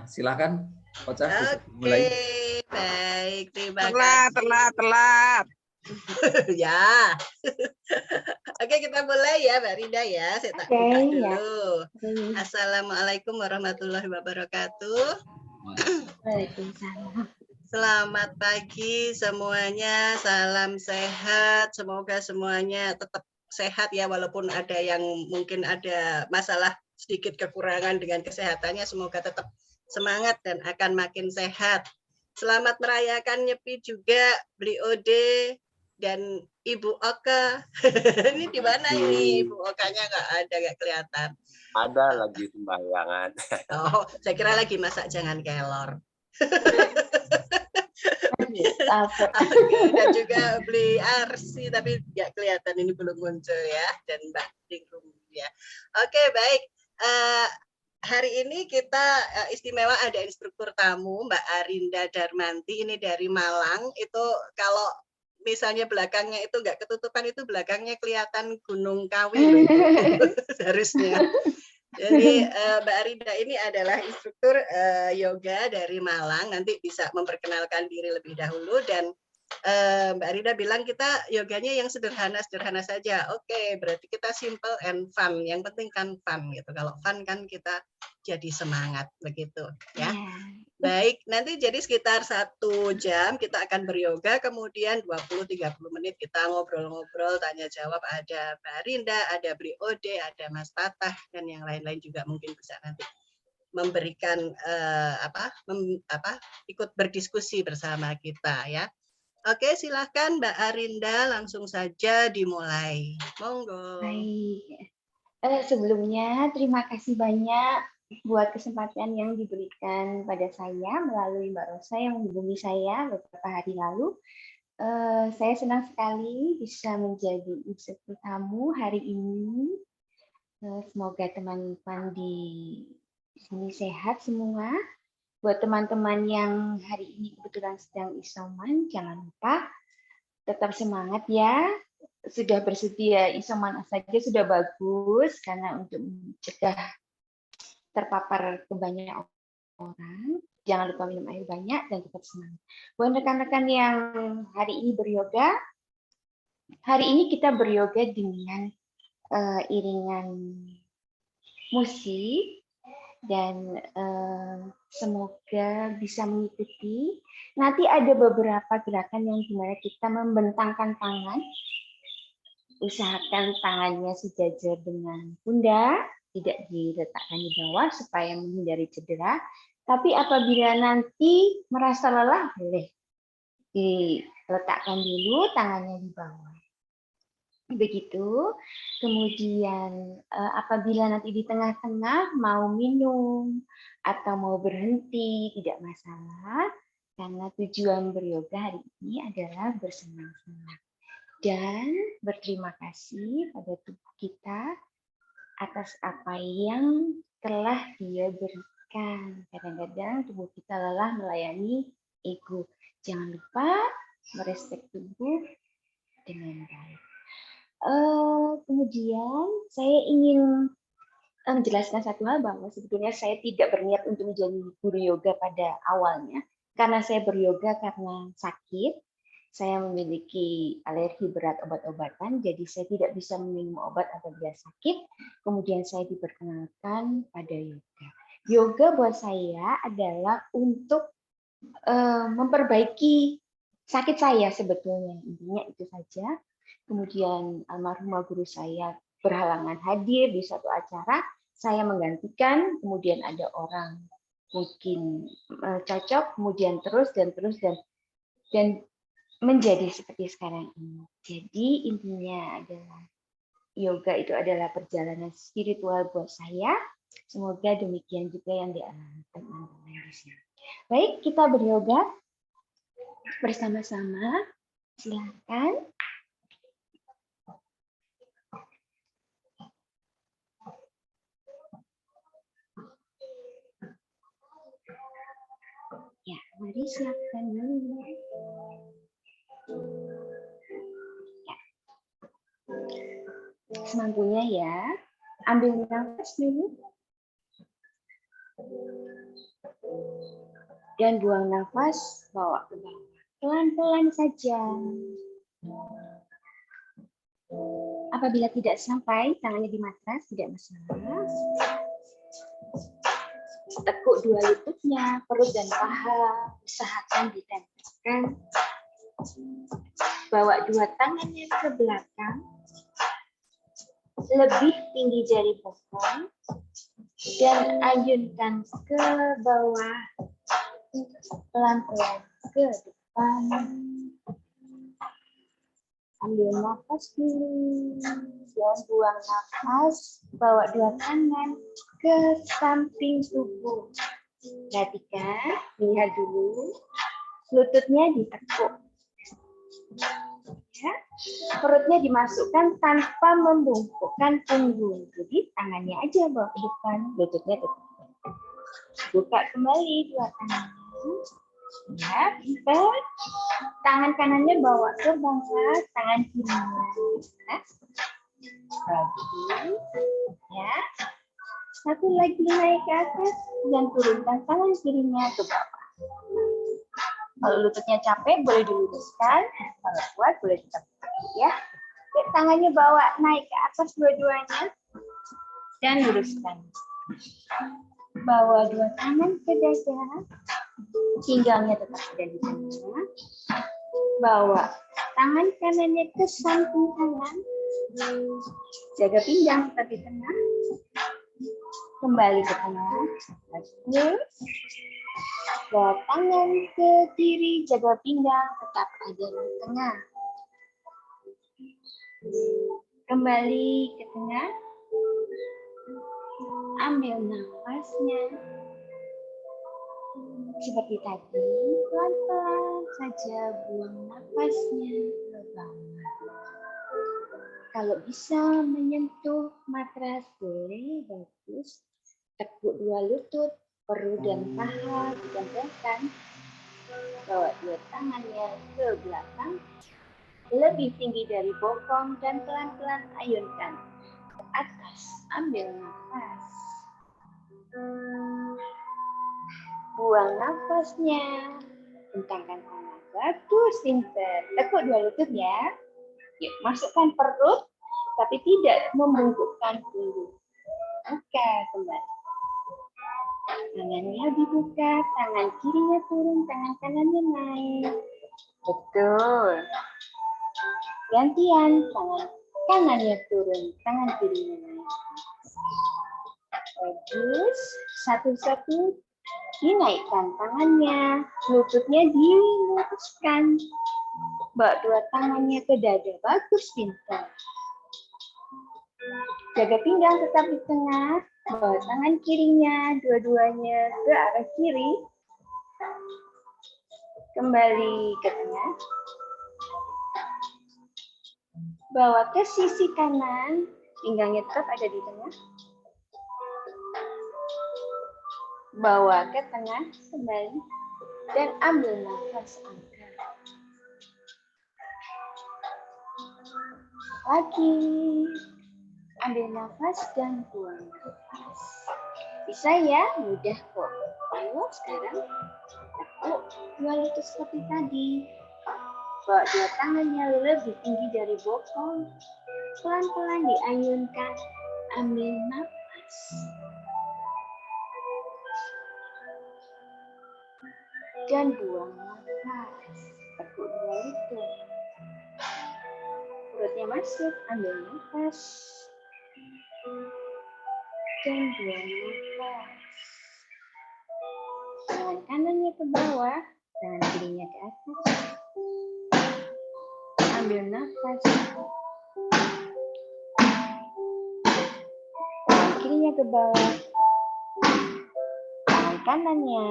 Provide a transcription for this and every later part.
Silakan, Koca bisa Oke, mulai. baik. Terima Telat. Ya. Oke, kita mulai ya, Mbak Rinda ya. Saya tak buka dulu. Assalamualaikum warahmatullahi wabarakatuh. Waalaikumsalam. Selamat pagi semuanya. Salam sehat. Semoga semuanya tetap sehat ya, walaupun ada yang mungkin ada masalah sedikit kekurangan dengan kesehatannya. Semoga tetap semangat dan akan makin sehat. Selamat merayakan Nyepi juga, Beli Ode dan Ibu Oka. Ini di mana ini? Ibu Okanya nggak kelihatan. Ada lagi sembayangan. Oh, saya kira lagi masak jangan kelor. Dan juga Beli Arsi, tapi nggak kelihatan, ini belum muncul ya. Dan Mbak Dingrum ya. Oke, baik. Hari ini kita istimewa ada instruktur tamu Mbak Arinda Darmanti, ini dari Malang. Itu kalau misalnya belakangnya itu nggak ketutupan, itu belakangnya kelihatan Gunung Kawi loh, harusnya. Jadi Mbak Arinda ini adalah instruktur yoga dari Malang. Nanti bisa memperkenalkan diri lebih dahulu. Dan Mbak Arinda bilang kita yoganya yang sederhana-sederhana saja. Oke, berarti kita simple and fun. Yang penting kan fun gitu. Kalau fun kan kita jadi semangat begitu ya. Baik, nanti jadi sekitar 1 jam kita akan beryoga, kemudian 20-30 menit kita ngobrol-ngobrol, tanya jawab. Ada Mbak Arinda, ada Bli Ode, ada Mas Tatah, dan yang lain-lain juga mungkin bisa nanti memberikan ikut berdiskusi bersama kita ya. Oke, silahkan Mbak Arinda, langsung saja dimulai. Monggo. Baik. Sebelumnya terima kasih banyak buat kesempatan yang diberikan pada saya melalui Mbak Rosa yang menghubungi saya beberapa hari lalu. Saya senang sekali bisa menjadi instruktur tamu hari ini. Semoga teman-teman di sini sehat semua. Buat teman-teman yang hari ini kebetulan sedang isoman, jangan lupa tetap semangat ya. Sudah bersedia isoman saja sudah bagus, karena untuk mencegah terpapar ke banyak orang. Jangan lupa minum air banyak dan tetap semangat. Buat rekan-rekan yang hari ini beryoga, hari ini kita beryoga dengan iringan musik, dan semoga bisa mengikuti. Nanti ada beberapa gerakan yang dimana kita membentangkan tangan. Usahakan tangannya sejajar dengan pundak, tidak diletakkan di bawah supaya menghindari cedera. Tapi apabila nanti merasa lelah, boleh diletakkan dulu tangannya di bawah. Begitu. Kemudian apabila nanti di tengah-tengah mau minum atau mau berhenti, tidak masalah. Karena tujuan beryoga hari ini adalah bersenang-senang. Dan berterima kasih pada tubuh kita atas apa yang telah dia berikan. Kadang-kadang tubuh kita lelah melayani ego. Jangan lupa merespek tubuh dengan baik. Kemudian saya ingin menjelaskan satu hal, bahwa sebetulnya saya tidak berniat untuk menjadi guru yoga pada awalnya. Karena saya beryoga karena sakit. Saya memiliki alergi berat obat-obatan, jadi saya tidak bisa minum obat apabila sakit. Kemudian saya diperkenalkan pada yoga. Yoga buat saya adalah untuk memperbaiki sakit saya sebetulnya. Intinya itu saja. Kemudian almarhumah guru saya berhalangan hadir di suatu acara, saya menggantikan. Kemudian ada orang mungkin cocok, kemudian terus dan menjadi seperti sekarang ini. Jadi intinya adalah yoga itu adalah perjalanan spiritual buat saya. Semoga demikian juga yang dialami teman-teman di sini. Baik, kita beryoga bersama-sama. Silakan. Ya, mari siapkan dulu. Ya. Semampunya ya. Ambil nafas dulu. Dan buang nafas, bawa ke bawah. Pelan-pelan saja. Apabila tidak sampai, tangannya di matras, tidak masalah. Tekuk dua lututnya, perut dan paha, usahakan ditempelkan. Bawa dua tangannya ke belakang, lebih tinggi jari bokong, dan ayunkan ke bawah, pelan-pelan ke depan. Ambil nafas dulu, dan buang nafas, bawa dua tangan ke samping tubuh. Perhatikan, lihat dulu, lututnya ditekuk. Ya, perutnya dimasukkan tanpa membungkukkan punggung. Jadi tangannya aja bawa ke depan, lututnya tutup. Buka kembali dua tangannya. Ya, kita tangan kanannya bawa ke bawah, tangan kirinya. Lagi, ya. Satu lagi naik ke atas dan turunkan tangan kirinya ke bawah. Kalau lututnya capek boleh diluruskan, kalau kuat boleh tetap ya. Oke, tangannya bawa naik ke atas dua-duanya dan luruskan. Bawa dua tangan ke dada, pinggangnya tetap ada di tengah. Bawa tangan kanannya ke samping kanan, jaga pinggang tetap di tengah. Kembali ke tengah, terus. Bawa tangan ke kiri, jaga pinggang tetap ada di tengah. Kembali ke tengah. Ambil nafasnya. Seperti tadi, pelan-pelan saja buang nafasnya ke bawah. Kalau bisa menyentuh matras boleh, bagus. Tekuk dua lutut, perut dan paha ditempelkan. Bawa dua tangannya ke belakang, lebih tinggi dari bokong dan pelan-pelan ayunkan ke atas. Ambil nafas. Buang nafasnya. Bentangkan tangan. Bagus, pinter. Tekuk dua lutut ya. Yuk, masukkan perut, tapi tidak membungkukkan punggung. Oke, kembali. Tangannya dibuka, tangan kirinya turun, tangan kanannya naik. Betul. Gantian, tangan kanannya turun, tangan kirinya naik. Bagus. Satu-satu dinaikkan tangannya, lututnya diluruskan. Bawa dua tangannya ke dada. Bagus, pintar. Jaga pinggang tetap di tengah. Bawa tangan kirinya, dua-duanya ke arah kiri. Kembali ke tengah. Bawa ke sisi kanan. Pinggangnya tetap ada di tengah. Bawa ke tengah, kembali. Dan ambil nafas angkat. Lagi. Ambil nafas dan buang nafas. Bisa ya? Mudah kok. Ayo sekarang tekuk dua lutut seperti tadi. Bawa dua tangannya lebih tinggi dari bokong. Pelan-pelan diayunkan. Ambil nafas. Dan buang nafas. Tekuk dua lutut. Perutnya masuk, ambil nafas. Dan buang nafas. Tangan kanannya ke bawah, tangan kirinya ke atas. Ambil nafas. Tangan kirinya ke bawah. Tangan kanannya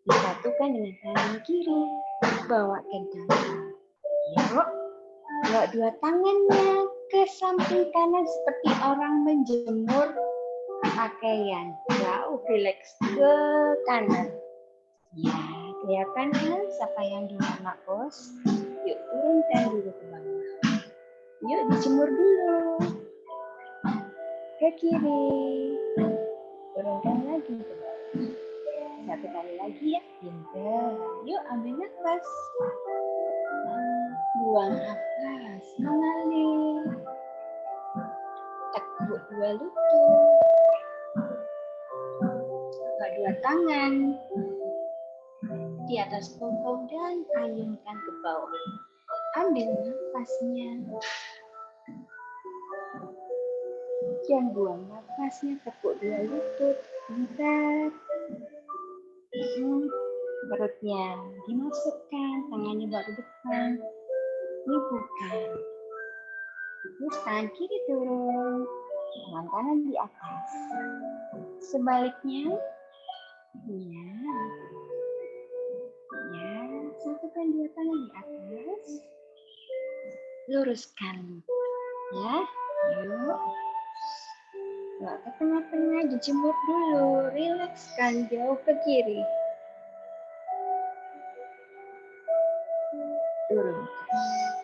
disatukan dengan tangan kiri. Bawa ke dalam. Yuk. Bawa dua tangannya ke samping kanan seperti orang menjemur pakaian. Jauh, relax ke kanan. Ya, kelihatan kan siapa yang dulu anak bos? Yuk, turunkan dulu ke bawah. Yuk, dijemur dulu. ke kiri. Turunkan lagi. Satu kali lagi ya. Pintar. Yuk ambil nafas. Buang nafas. Mengalir. Tekuk dua lutut. Buka dua tangan di atas punggung dan ayunkan ke bawah. Ambil nafasnya. Dan buang nafasnya, tekuk dua lutut. Bentar. Perutnya dimasukkan, tangannya bawa ke depan. Lipukan. Terus tangan kiri turun, tangan kanan di atas. Sebaliknya, ya, satukan dua tangan di atas. Luruskan, ya. Yuk. Bawa ke tengah-tengah, dijemur dulu. Rilekskan, jauh ke kiri. Turunkan.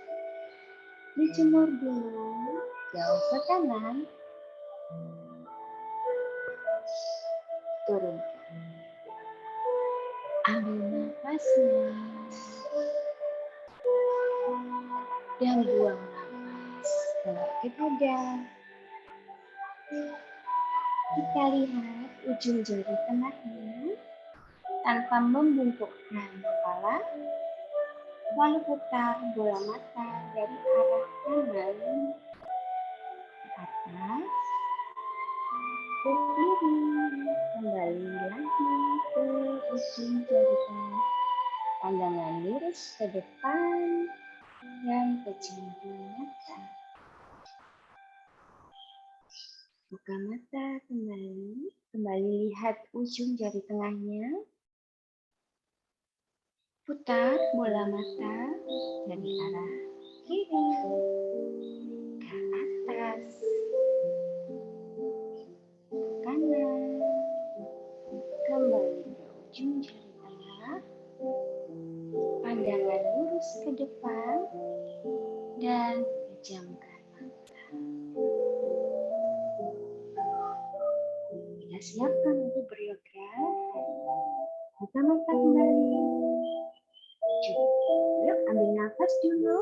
Dijemur dulu, jauh ke kanan. Turunkan. Ambil nafasnya. Dan buang nafas. Bawa ke dada. Kita lihat ujung jari tengahnya tanpa membungkukkan kepala. Lalu putar bola mata dari arah kanan ke atas, ke kiri, kembali lagi ke ujung jari tengah. Pandangan lurus ke depan dan pejamkan mata. Buka mata kembali, lihat ujung jari tengahnya. Putar bola mata dari arah kiri ke atas, ke kanan, kembali ke ujung jari tengah, pandangan lurus ke depan, dan pejamkan mata. Kita siapkan untuk beryoga. Buka mata kembali. Yuk, ambil nafas dulu.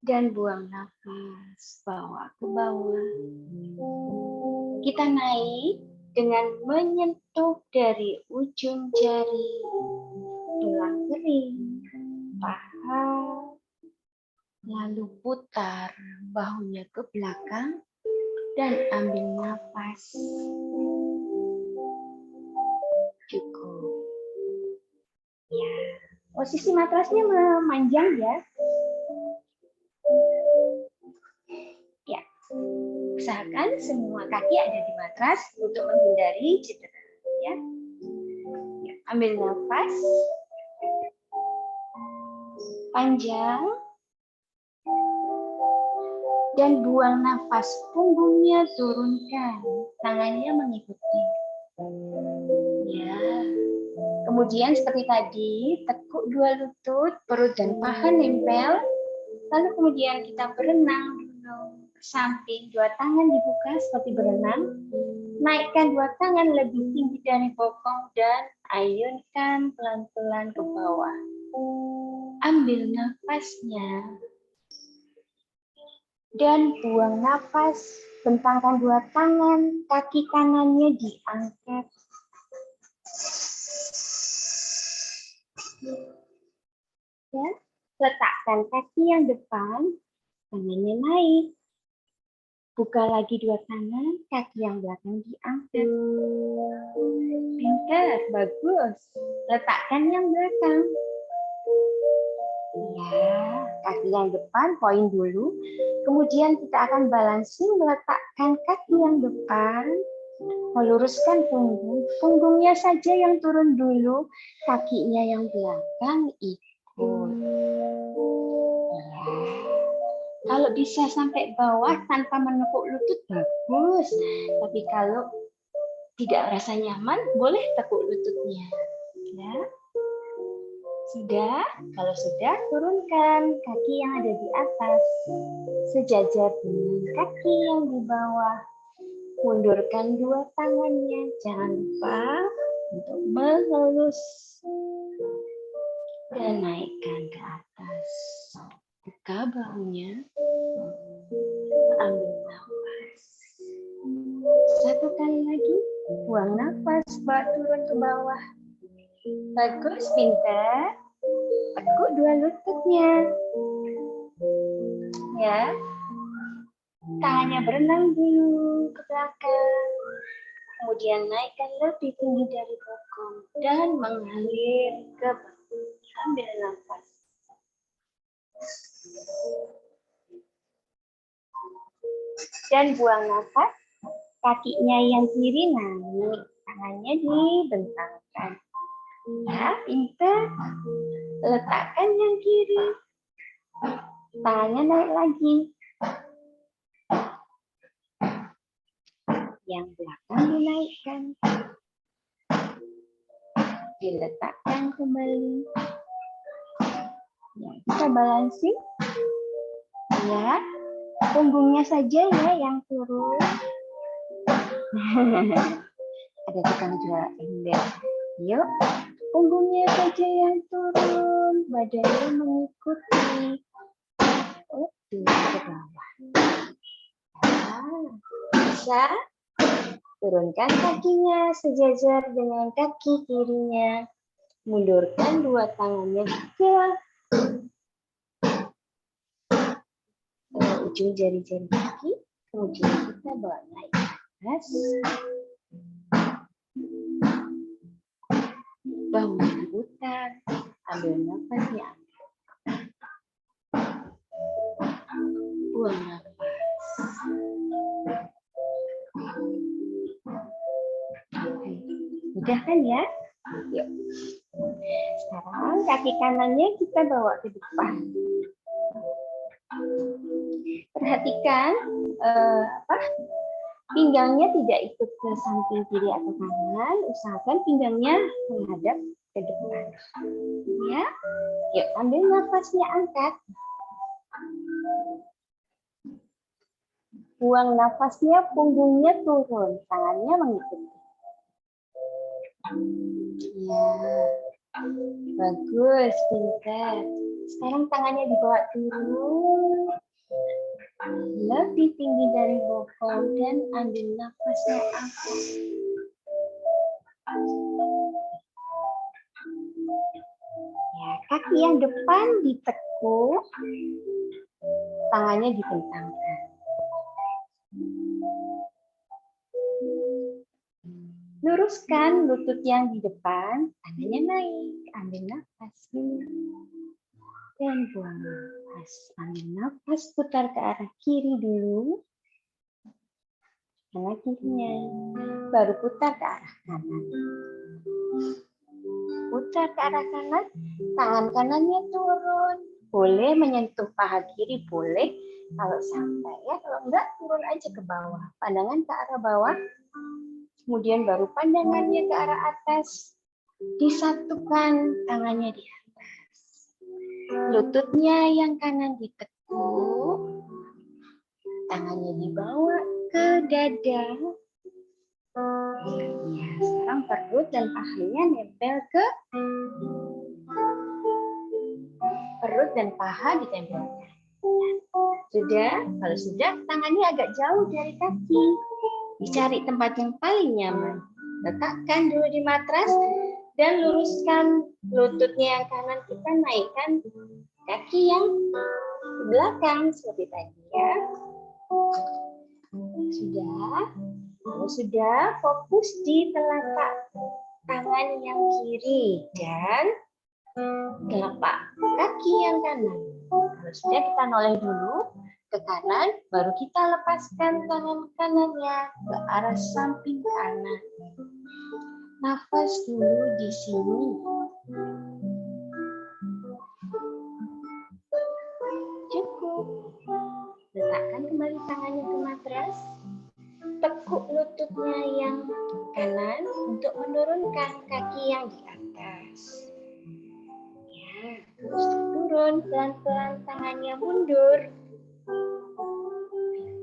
Dan buang nafas, bawa ke bawah. Kita naik dengan menyentuh dari ujung jari, tulang kering, paha, lalu putar bahunya ke belakang dan ambil nafas. Cukup. Ya, posisi matrasnya memanjang ya. Ya, usahakan semua kaki ada di matras untuk menghindari cedera. Ya, ambil nafas panjang dan buang nafas. Punggungnya turunkan, tangannya mengikuti. Ya. Kemudian seperti tadi, tekuk dua lutut, perut dan paha nempel. Lalu kemudian kita berenang dulu ke samping, dua tangan dibuka seperti berenang. Naikkan dua tangan lebih tinggi dari bokong dan ayunkan pelan-pelan ke bawah. Ambil nafasnya. Dan buang nafas, bentangkan dua tangan, kaki kanannya diangkat. Ya, letakkan kaki yang depan, tangannya naik. Buka lagi dua tangan, kaki yang belakang diangkat. Pintar, bagus. Letakkan yang belakang. Ya, kaki yang depan, poin dulu. Kemudian kita akan balancing, meletakkan kaki yang depan, meluruskan punggung. Punggungnya saja yang turun dulu, kakinya yang belakang ikut. Ya. Kalau bisa sampai bawah tanpa menepuk lutut, bagus. Tapi kalau tidak merasa nyaman, boleh tepuk lututnya. Ya. Sudah? Kalau sudah, turunkan kaki yang ada di atas. Sejajar dengan kaki yang di bawah. Mundurkan dua tangannya. Jangan lupa untuk mengelus. Dan naikkan ke atas. Buka bahunya. Ambil nafas. Satu kali lagi. Buang nafas, bawa turun ke bawah. Bagus, pintar. Tekuk dua lututnya. Ya. Tangannya berenang dulu ke belakang. Kemudian naikkan lebih tinggi dari bokong dan mengalir ke bawah. Ambil nafas. Dan buang nafas. Kakinya yang kiri naik. Tangannya dibentangkan. Ya, pintar. Letakkan yang kiri. Tangannya naik lagi. Yang belakang dinaikkan. Diletakkan kembali. Ya, kita balancing. Ya, punggungnya saja ya yang turun. Ada tukang jual ember. Yuk, punggungnya saja yang turun. Badannya mengikuti. Oh, turun ke bawah. Bisa. Turunkan kakinya sejajar dengan kaki kirinya. Mundurkan dua tangannya ke ujung jari-jari kaki. Kemudian kita bawa naik ke atas. Bahunya diputar. Ambil nafasnya. Buang nafas. Mudah kan ya? Yuk. Sekarang kaki kanannya kita bawa ke depan. Perhatikan pinggangnya tidak ikut ke samping kiri atau kanan. Usahakan pinggangnya menghadap ke depan. Ya, yuk ambil nafasnya, angkat. Buang nafasnya, punggungnya turun, tangannya mengikuti. Ya, bagus, pintar. Sekarang tangannya dibawa turun, lebih tinggi dari bokong dan ambil nafasnya angkat. Ya, kaki yang depan ditekuk, tangannya dibentangkan. Luruskan lutut yang di depan, tangannya naik, ambil nafas dan buang nafas. Ambil nafas, putar ke arah kiri dulu, karena kirinya, baru putar ke arah kanan. Putar ke arah kanan, tangan kanannya turun, boleh menyentuh paha kiri, boleh kalau sampai ya, kalau enggak turun aja ke bawah, pandangan ke arah bawah. Kemudian baru pandangannya ke arah atas. Disatukan tangannya di atas. Lututnya yang kanan ditekuk. Tangannya dibawa ke dada. Ya, sekarang perut dan pahanya nempel ke perut dan paha ditempelkan. Sudah? Kalau sudah, tangannya agak jauh dari kaki. Dicari tempat yang paling nyaman. Letakkan dulu di matras dan luruskan lututnya yang kanan, kita naikkan kaki yang ke belakang seperti tadi ya. Sudah? Kalau sudah, fokus di telapak tangan yang kiri dan telapak kaki yang kanan. Kalau sudah, kita noleh dulu ke kanan, baru kita lepaskan tangan kanannya ke arah samping kanan. Nafas dulu di sini. Cukup. Letakkan kembali tangannya ke matras. Tekuk lututnya yang kanan untuk menurunkan kaki yang di atas. Ya, Terus turun, pelan-pelan tangannya mundur.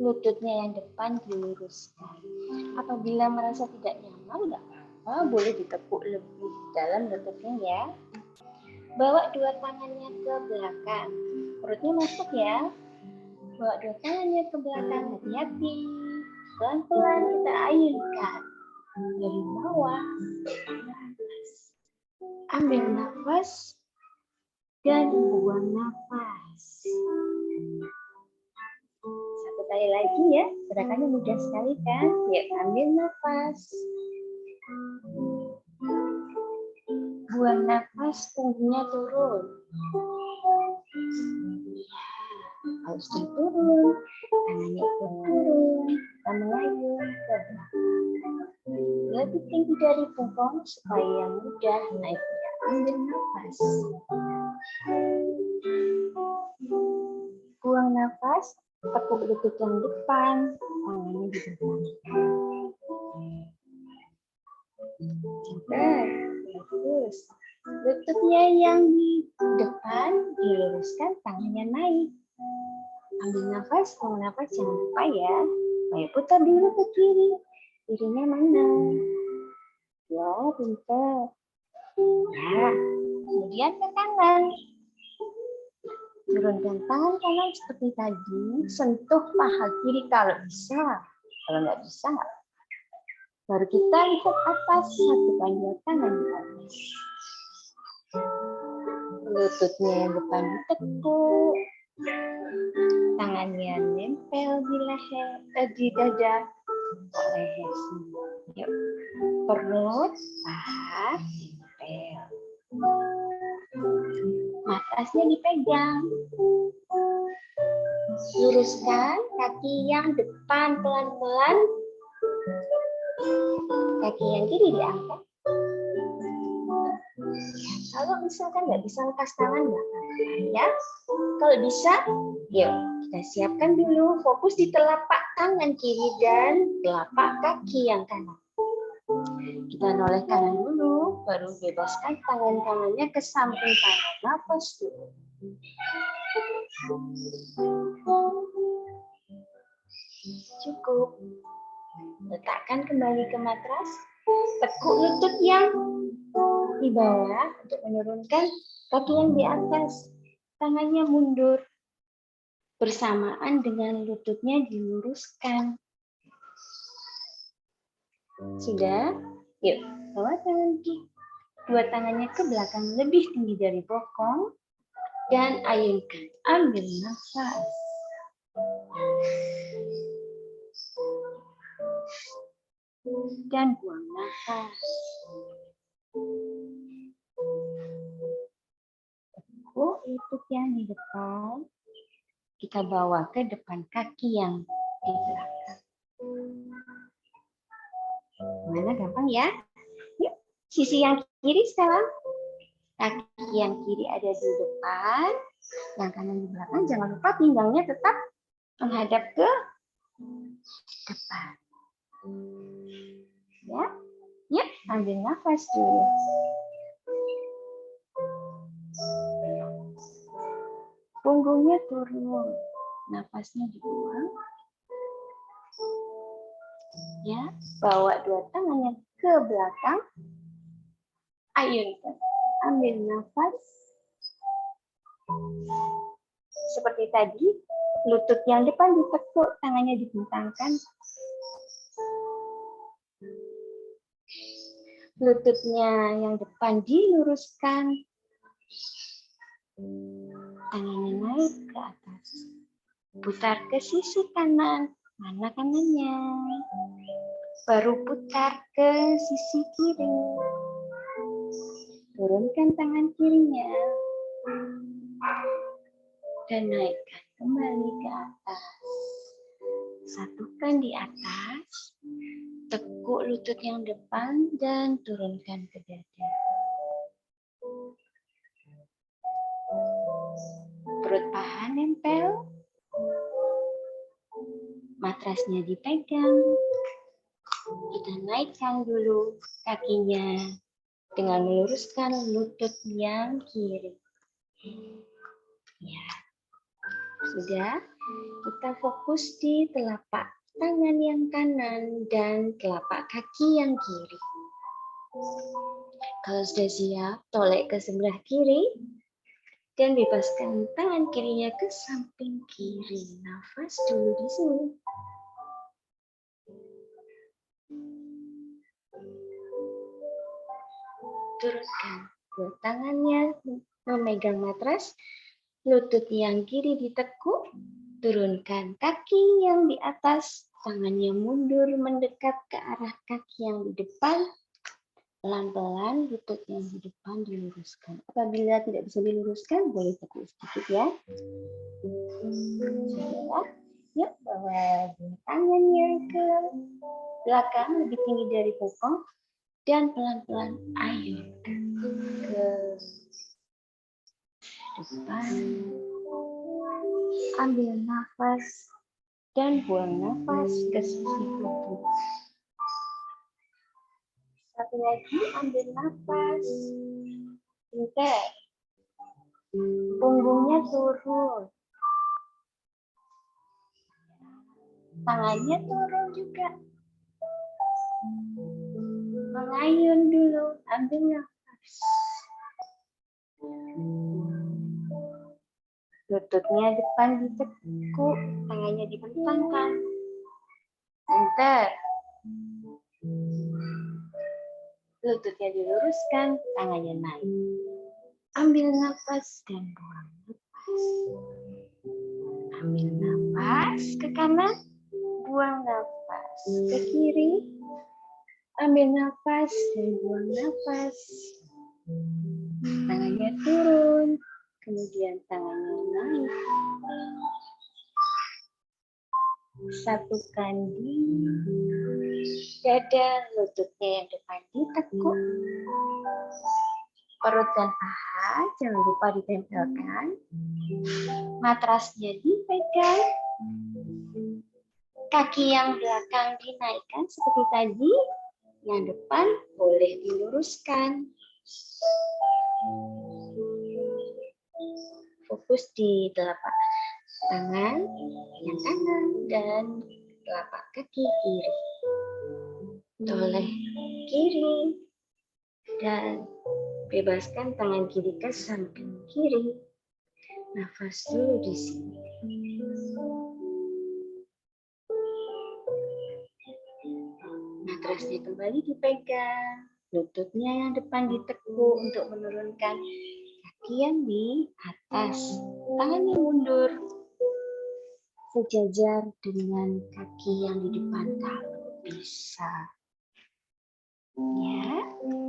Lututnya yang depan diluruskan. Apabila merasa tidak nyaman, nggak apa-apa, boleh ditekuk lebih dalam lututnya ya. Bawa dua tangannya ke belakang. Perutnya masuk ya. Bawa dua tangannya ke belakang, hati-hati. Pelan-pelan kita ayunkan. Dari bawah. Ambil nafas dan buang nafas. Satu kali lagi ya, gerakannya mudah sekali kan? Ya, ambil nafas. Buang nafas, punggungnya turun. Harus turun, tangannya ikut turun, kita melayang ke belakang. Lebih tinggi dari punggung supaya mudah naiknya. Ambil nafas. Buang nafas, tekuk lutut yang depan, tangannya di belakang. Cepat, bagus. Lututnya yang di depan diluruskan, tangannya naik. Ambil nafas, buang nafas, jangan lupa ya. Ayo putar dulu ke kiri. Kirinya mana? Ya, pintar. Ya, kemudian ke kanan. Turunkan tangan kanan seperti tadi. Sentuh paha kiri kalau bisa. Kalau nggak bisa, nggak. Baru kita lihat atas, satukan dua tangan di atas. Lututnya yang depan ditekuk. Tangannya nempel di leher, di dada. Leher sini. Yuk. Perut, paha, nempel. Matrasnya dipegang. Luruskan kaki yang depan pelan-pelan. Kaki yang kiri diangkat. Kalau misalkan nggak bisa lepas tangan, nggak apa-apa ya. Kalau bisa, yuk kita siapkan dulu. Fokus di telapak tangan kiri dan telapak kaki yang kanan. Kita noleh kanan dulu, baru bebaskan tangan kanannya ke samping tangan. Nafas dulu. Cukup. Letakkan kembali ke matras. Tekuk lutut yang di bawah untuk menurunkan kaki yang di atas. Tangannya mundur. Bersamaan dengan lututnya diluruskan. Sudah? Yuk, bawa tangan kiri. Dua tangannya ke belakang lebih tinggi dari bokong. Dan ayunkan. Ambil nafas. Dan buang nafas. Tekuk lutut yang di depan. Kita bawa ke depan kaki yang di belakang. Mana gampang ya? Yuk, sisi yang kiri sekarang. Kaki yang kiri ada di depan, yang kanan di belakang. Jangan lupa pinggangnya tetap menghadap ke depan. Ya, yuk ambil nafas dulu. Punggungnya turun, nafasnya dibuang. Ya, bawa dua tangannya ke belakang. Ayunkan, ambil nafas. Seperti tadi, lutut yang depan ditekuk, tangannya dibentangkan. Lututnya yang depan diluruskan. Tangannya naik ke atas. Putar ke sisi kanan. Mana kanannya? Baru putar ke sisi kiri. Turunkan tangan kirinya. Dan naikkan kembali ke atas. Satukan di atas. Tekuk lutut yang depan dan turunkan ke dada. Perut paha nempel. Matrasnya dipegang. Kita naikkan dulu kakinya dengan meluruskan lutut yang kiri. Ya, sudah. Kita fokus di telapak tangan yang kanan dan telapak kaki yang kiri. Kalau sudah siap, tolek ke sebelah kiri dan bebaskan tangan kirinya ke samping kiri. Nafas dulu di sini. Turunkan dua tangannya memegang matras, lutut yang kiri ditekuk, turunkan kaki yang di atas, tangannya mundur mendekat ke arah kaki yang di depan, pelan-pelan lutut yang di depan diluruskan. Apabila tidak bisa diluruskan, boleh tekuk sedikit ya. Sudah, yuk bawa tangannya ke belakang lebih tinggi dari bokong. Dan pelan-pelan ayunkan ke depan. Ambil nafas dan buang nafas ke sisi tubuh. Satu lagi, ambil nafas. Bentar. Punggungnya turun. Tangannya turun juga. Mengayun dulu, ambil nafas. Lututnya depan ditekuk, tangannya dibentangkan. Bentar. Lututnya diluruskan, tangannya naik. Ambil nafas dan buang nafas. Ambil nafas ke kanan, buang nafas ke kiri. Ambil nafas dan buang nafas. Tangannya turun, kemudian tangannya naik. Satukan di dada, lututnya yang depan ditekuk. Perut dan paha jangan lupa ditempelkan. Matrasnya dipegang. Kaki yang belakang dinaikkan seperti tadi. Yang depan boleh diluruskan. Fokus di telapak tangan yang kanan dan telapak kaki kiri. Toleh kiri dan bebaskan tangan kiri ke samping kiri. Nafas dulu di sini. Matrasnya kembali dipegang, lututnya yang depan ditekuk untuk menurunkan kaki yang di atas. Tangannya mundur sejajar dengan kaki yang di depan kalau bisa. Ya,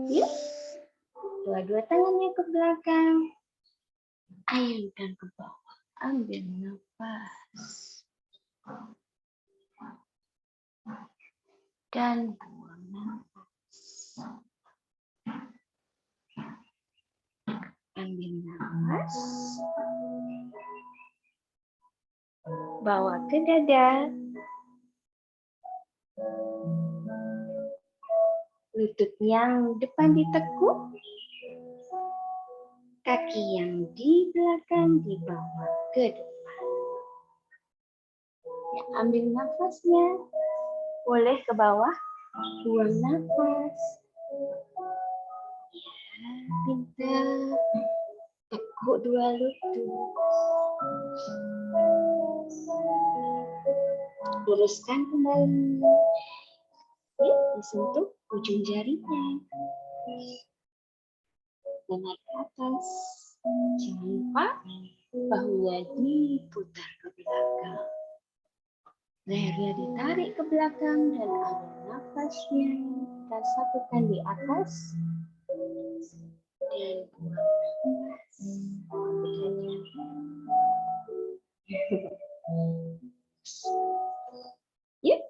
yuk. Dua-dua tangannya ke belakang. Ayunkan ke bawah. Ambil nafas. Dan buang nafas. Ambil nafas. Bawa ke dada. Lutut yang depan ditekuk. Kaki yang di belakang dibawa ke depan. Ya, ambil nafasnya. Boleh ke bawah. Buang nafas. Ya, pintar. Tekuk dua lutut. Luruskan kembali. Yuk, disentuh ujung jarinya. Dan naik ke atas. Jangan lupa bahunya diputar ke belakang. Lehernya ditarik ke belakang dan ambil nafasnya. Kita satukan di atas. Dan buang nafas. Yuk,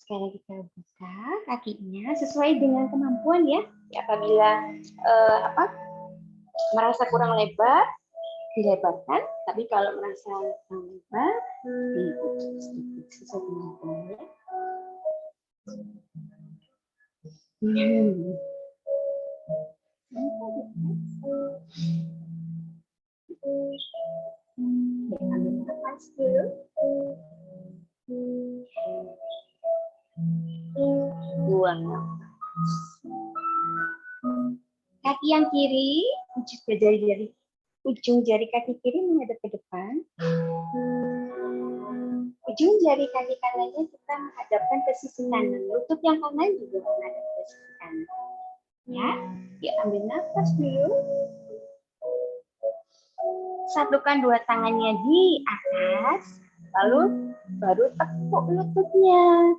sekarang kita buka kakinya sesuai dengan kemampuan ya. Apabila merasa kurang lebar, dilebarkan. Tapi kalau merasa kurang lebar, dibuka sedikit sesuai kemampuan ya. buang nafas. Kaki yang kiri, ujung jari kaki kiri menghadap ke depan. Ujung jari kaki kanannya kita menghadapkan ke sisi kanan. Lutut yang kanan juga menghadap ke sisi kanan. Ya, ambil nafas dulu. Satukan dua tangannya di atas, lalu baru tekuk lututnya.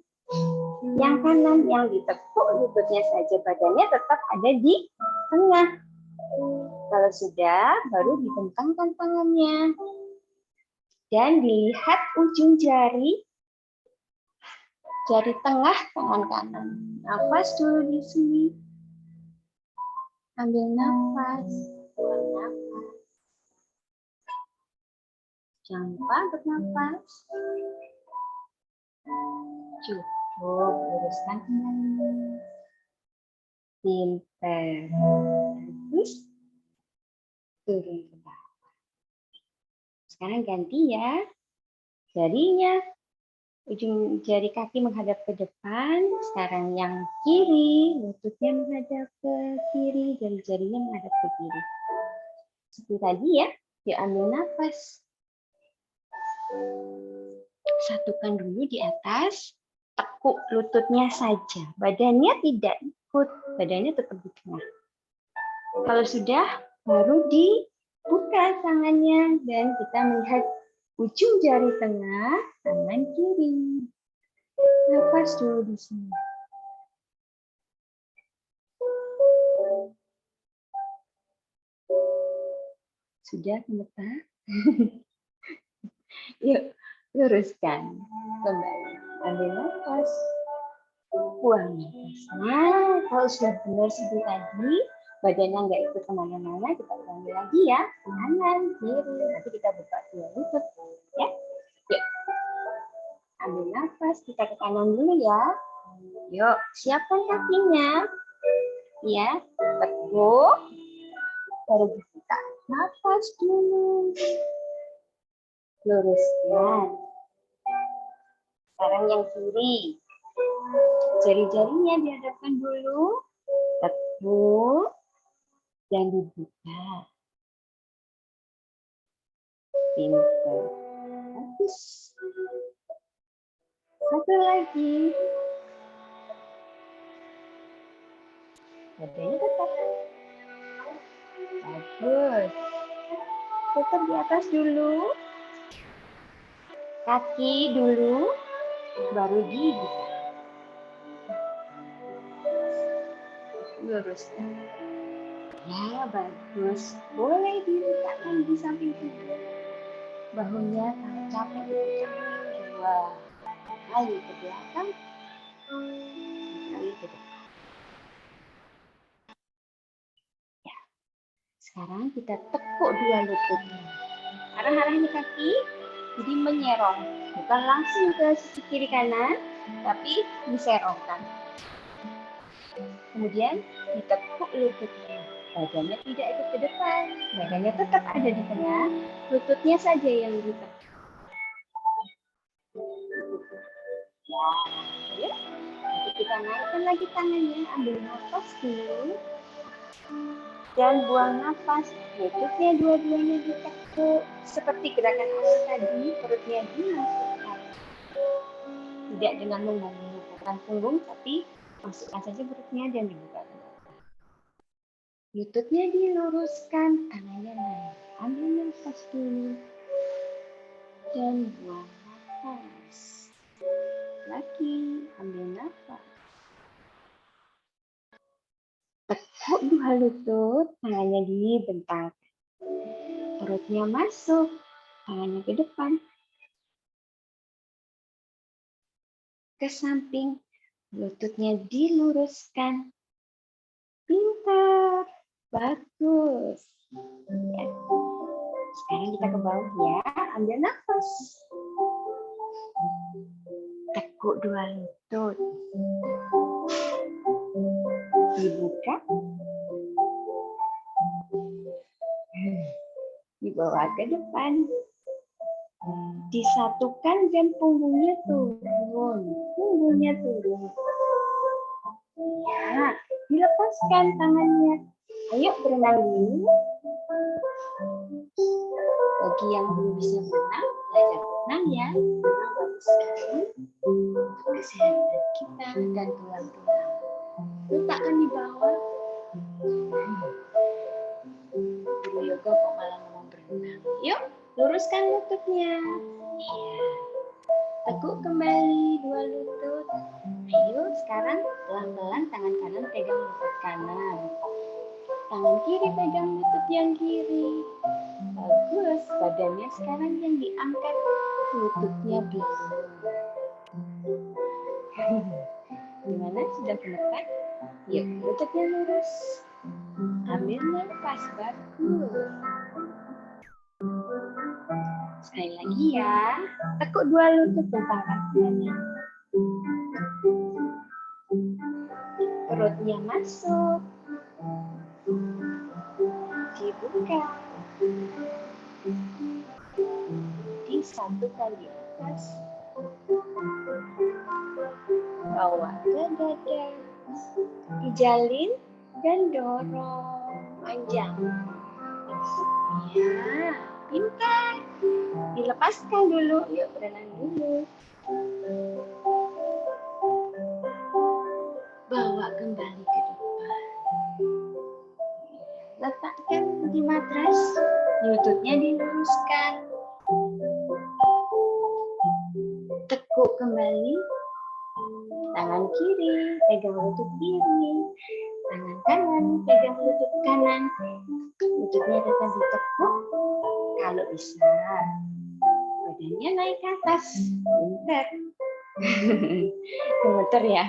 Yang kanan yang ditekuk lututnya saja, badannya tetap ada di tengah. Kalau sudah, baru dibentangkan tangannya. Dan dilihat ujung jari tengah tangan kanan. Nafas dulu di sini. Ambil nafas, buang nafas. Jangan lupa bernafas. Cukup, luruskan kembali. Pintar. Terus turun ke bawah. Sekarang ganti ya. Jarinya. Ujung jari kaki menghadap ke depan. Sekarang yang kiri, lututnya menghadap ke kiri, jari-jarinya menghadap ke kiri. Seperti tadi ya. Yuk ambil nafas. Satukan dulu di atas. Tekuk lututnya saja. Badannya tidak ikut. Badannya tetap di tengah. Kalau sudah, baru dibuka tangannya. Dan kita melihat ujung jari tengah, tangan kiri. Nafas dulu di sini. Sudah gemetar? Yuk, luruskan. Kembali. Ambil nafas. Buang nafas. Nah, kalau sudah benar seperti tadi, badannya nggak ikut kemana-mana, kita ulangi lagi ya. Kanan, kiri. Nanti kita buka dua lutut. Ya. Yuk. Ambil nafas. Kita ke kanan dulu ya. Yuk, siapkan kakinya. Ya, tekuk. Baru buka. Nafas dulu. Luruskan. Sekarang yang kiri. Jari-jarinya dihadapkan dulu. Tekuk. Dan dibuka. Pintar. Bagus. Satu lagi. Badannya tetap. Bagus. Tetap di atas dulu. Kaki dulu. Baru dibuka. Luruskan. Ya, bagus. Boleh diletakkan di samping kiri. Bahunya kalau capek dipecahkan dua kali ke belakang, kali ke depan. Ya. Sekarang kita tekuk dua lututnya. Arah-arahnya kaki, jadi menyerong. Bukan langsung ke sisi kiri kanan, tapi diserongkan. Kemudian ditekuk lututnya. Badannya tidak ikut ke depan, badannya tetap ada di tengah, lututnya saja yang ditekuk. Ya, nanti kita naikkan lagi tangannya, ambil nafas dulu, dan buang nafas. Lututnya dua-duanya ditekuk, seperti gerakan awal tadi, perutnya dimasukkan. Tidak dengan membukakan punggung, tapi masukkan saja perutnya dan dibuka. Lututnya diluruskan, tangannya naik. Ambil nafas dulu. Dan buang nafas. Lagi, ambil nafas. Tekuk dua lutut, tangannya dibentangkan. Perutnya masuk, tangannya ke depan. Ke samping, lututnya diluruskan. Pintar. Bagus. Ya. Sekarang kita ke bawah ya. Ambil nafas. Tekuk dua lutut. Dibuka. Dibawa ke depan. Disatukan dan punggungnya turun. Punggungnya turun. lepaskan tangannya. Ayo berenang dulu. Bagi yang belum bisa berenang, belajar berenang ya. Berenang bagus sekali untuk kesehatan kita dan tulang-tulang. Letakkan di bawah. Guru yoga kok malah ngomong berenang. Yuk, luruskan lututnya. Iya. Teguk kembali dua lutut. Ayo, sekarang pelan-pelan tangan kanan pegang lutut kanan. Tangan kiri pegang lutut yang kiri. Bagus, badannya sekarang yang diangkat, lututnya belum. Gimana, sudah menekan? Yuk, lututnya lurus. Ambil nafas, bagus. Sekali lagi ya, tekuk dua lutut dan pangkat tangannya. Perutnya masuk. Dibuka. Di satu kali atas. Bawa ke dada. Dijalin dan dorong. Panjang. Ya, pintar. Dilepaskan dulu. Yuk, berenang dulu. Bawa kembali ke depan. Letakkan di matras. Lututnya diluruskan. Tekuk kembali. Tangan kiri pegang lutut kiri. Tangan kanan pegang lutut kanan. Lututnya tetap ditekuk. Kalau bisa, badannya naik ke atas. Pintar. Gemeter ya.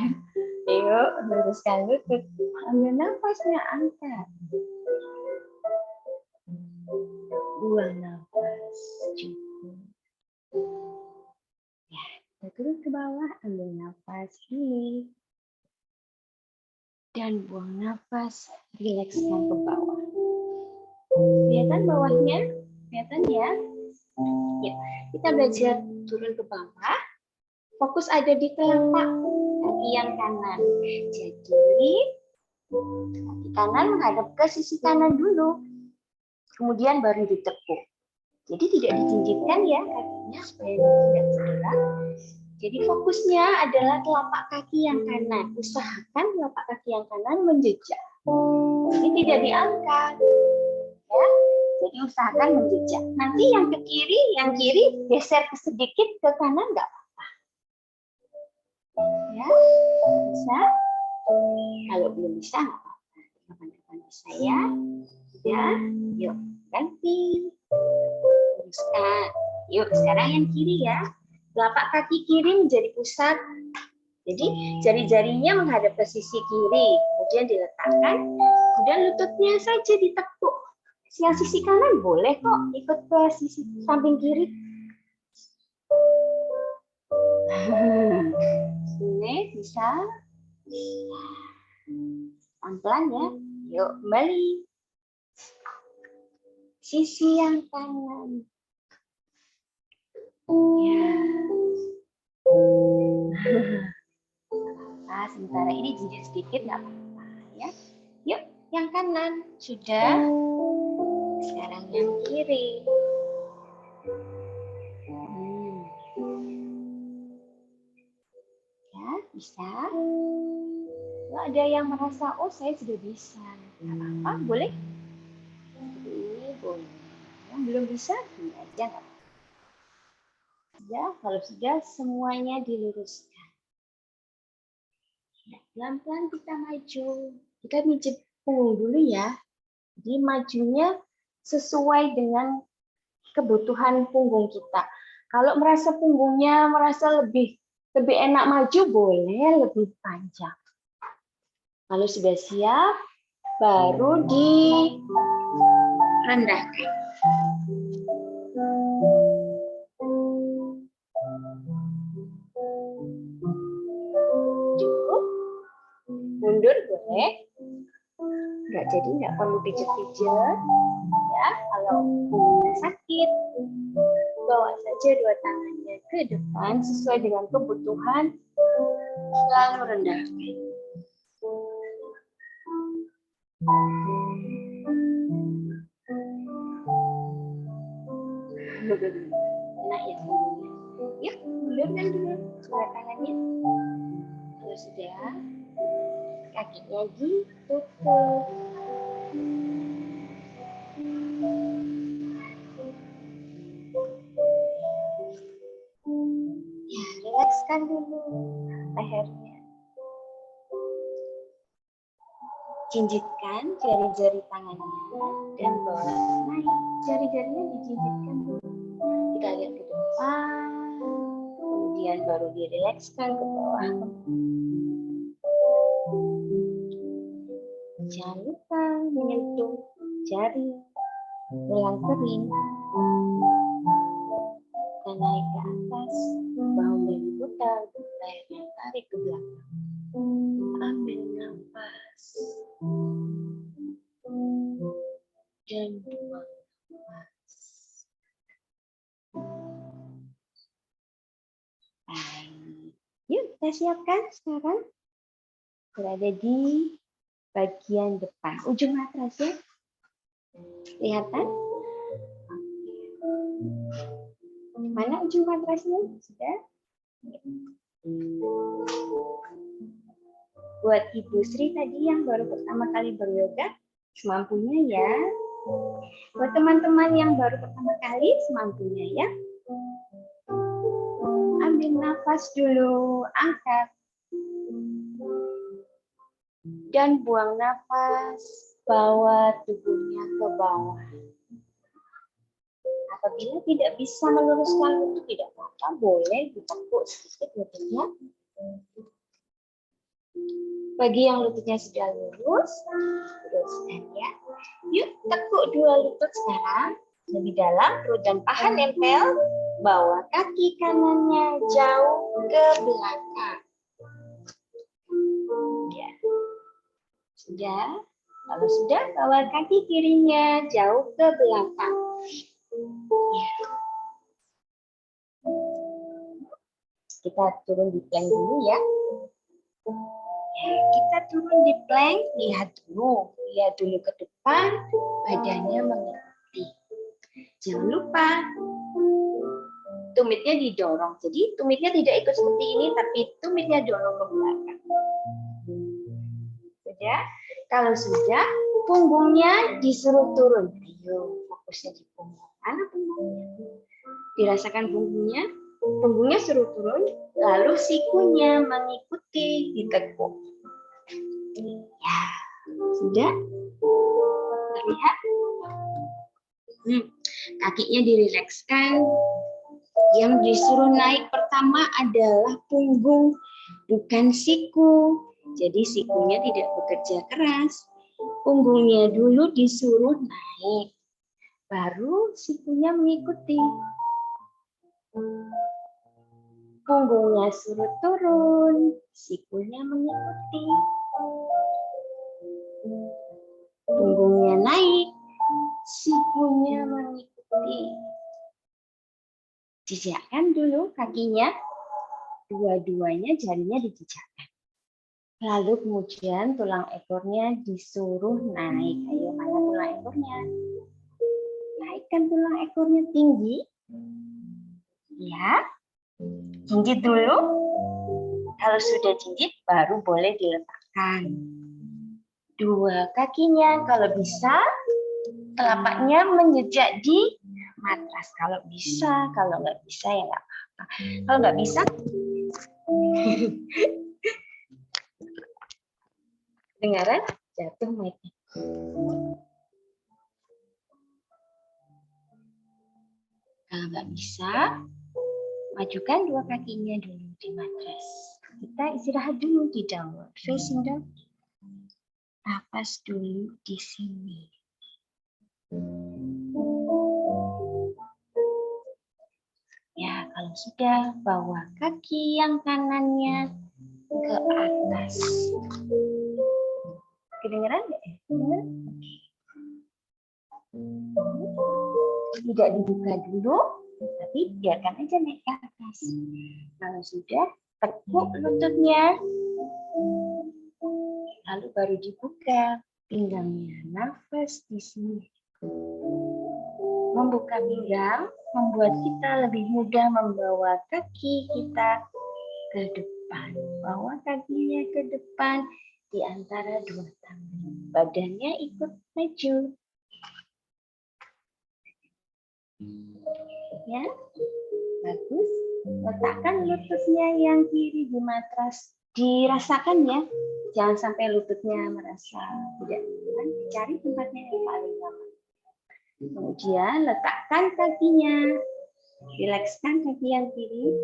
Yuk, luruskan lutut. Ambil nafasnya, angkat. Buang nafas. Cukup. Ya, kita turun ke bawah. Ambil nafas dulu. Dan buang nafas. Rilekskan ke bawah. Kelihatan bawahnya? Kelihatan ya? Yuk, kita belajar turun ke bawah. Fokus ada di telapak kaki yang kanan. Jadi, kaki kanan menghadap ke sisi kanan dulu. Kemudian baru ditekuk. Jadi tidak dijinjitkan ya kakinya supaya tidak cedera. Jadi fokusnya adalah telapak kaki yang kanan. Usahakan telapak kaki yang kanan menjejak. Jadi tidak diangkat. Ya. Jadi usahakan menjejak. Nanti yang ke kiri, geser sedikit ke kanan nggak apa-apa. Ya, bisa. Kalau belum bisa nggak apa-apa. Kapan-kapan bisa ya. Ya, yuk ganti. Teruskan. Yuk sekarang yang kiri ya. Telapak kaki kiri menjadi pusat. Jadi jari-jarinya menghadap ke sisi kiri. Kemudian diletakkan. Kemudian lututnya saja ditekuk. Yang sisi kanan boleh kok ikut ke sisi samping kiri. Ini bisa. Pelan-pelan ya. Yuk kembali. Sisi yang kanan. Ya. Nah, sementara ini jinjit sedikit nggak apa-apa ya. Yuk, yang kanan sudah. Sekarang yang kiri. Ya, bisa. Kalau ada yang merasa, oh saya sudah bisa. Nggak apa-apa, boleh. Ini boleh. Yang belum bisa, ini aja nggak apa-apa. Ya, kalau sudah semuanya diluruskan. Ya, pelan-pelan kita maju. Kita mijit punggung dulu ya. Jadi majunya sesuai dengan kebutuhan punggung kita. Kalau merasa punggungnya lebih enak maju, boleh lebih panjang. Kalau sudah siap, baru direndahkan. Cukup. Mundur boleh. Nggak perlu pijet-pijet. Ya, kalau punggungnya sakit, bawa saja dua tangannya ke depan sesuai dengan kebutuhan. Lalu rendahkan. ulurkan dulu kedua tangannya. Kalau sudah, kakinya ditutup. Ya, rilekskan dulu lehernya. Jinjitkan jari-jari tangannya dan bawa naik. Jari-jarinya dijinjitkan dulu. Kita lihat ke depan. Kemudian baru dirilekskan ke bawah. Jangan lupa menyentuh jari tulang kering. Dan naik ke atas. Bahunya diputar, lehernya tarik ke belakang. Ambil nafas. Dan buang nafas. Baik. Yuk kita siapkan sekarang. Berada di bagian depan. Ujung matras ya. Kelihatan? Mana ujung matrasnya? Sudah? Buat Ibu Sri tadi yang baru pertama kali beryoga, semampunya ya. Buat teman-teman yang baru pertama kali, semampunya ya. Ambil nafas dulu, angkat. Dan buang nafas, bawa tubuhnya ke bawah. Apabila tidak bisa meluruskan lutut, tidak apa-apa, boleh ditekuk sedikit lututnya. Bagi yang lututnya sudah lurus, teruskan ya. Yuk tekuk dua lutut sekarang. Lebih dalam, perut dan paha nempel. Bawa kaki kanannya jauh ke belakang. Ya. Sudah? Kalau sudah, bawa kaki kirinya jauh ke belakang. Ya. Kita turun di plank dulu ya. Kita turun di plank, lihat dulu ke depan, badannya mengikuti. Jangan lupa tumitnya didorong. Jadi tumitnya tidak ikut seperti ini, tapi tumitnya dorong ke belakang. Sudah? Kalau sudah, punggungnya disuruh turun. Ayo, fokusnya di punggung. Mana punggungnya? Dirasakan punggungnya. Punggungnya suruh turun, lalu sikunya mengikuti ditekuk. Ya, sudah terlihat. Kakinya dirilekskan. Yang disuruh naik pertama adalah punggung, bukan siku. Jadi sikunya tidak bekerja keras. Punggungnya dulu disuruh naik, baru sikunya mengikuti. Punggungnya suruh turun, sikunya mengikuti. Punggungnya naik, sikunya mengikuti. Jejakkan dulu kakinya, dua-duanya jarinya dijejakkan. Lalu kemudian tulang ekornya disuruh naik. Ayo, mana tulang ekornya? Naikkan tulang ekornya tinggi. Ya. Jinjit dulu. Kalau sudah jinjit, baru boleh diletakkan. Dua kakinya, kalau bisa, telapaknya menjejak di matras. Kalau bisa, kalau nggak bisa ya nggak apa-apa. Kalau nggak bisa, dengaran jatuh mic-nya. Kalau nggak bisa, majukan dua kakinya dulu di matras. Kita istirahat dulu di downward facing dog. Napas dulu di sini. Ya, kalau sudah, bawa kaki yang kanannya ke atas. Kedengeran nggak? Tidak dibuka dulu, tapi biarkan aja naik ke atas. Kalau sudah, tekuk lututnya, lalu baru dibuka pinggangnya. Nafas di sini. Membuka pinggang, membuat kita lebih mudah membawa kaki kita ke depan. Bawa kakinya ke depan di antara dua tangan. Badannya ikut maju. Ya, bagus. Letakkan lututnya yang kiri di matras. Dirasakan ya, jangan sampai lututnya merasa tidak nyaman. Cari tempatnya yang paling nyaman. Kemudian letakkan kakinya. Rilekskan kaki yang kiri.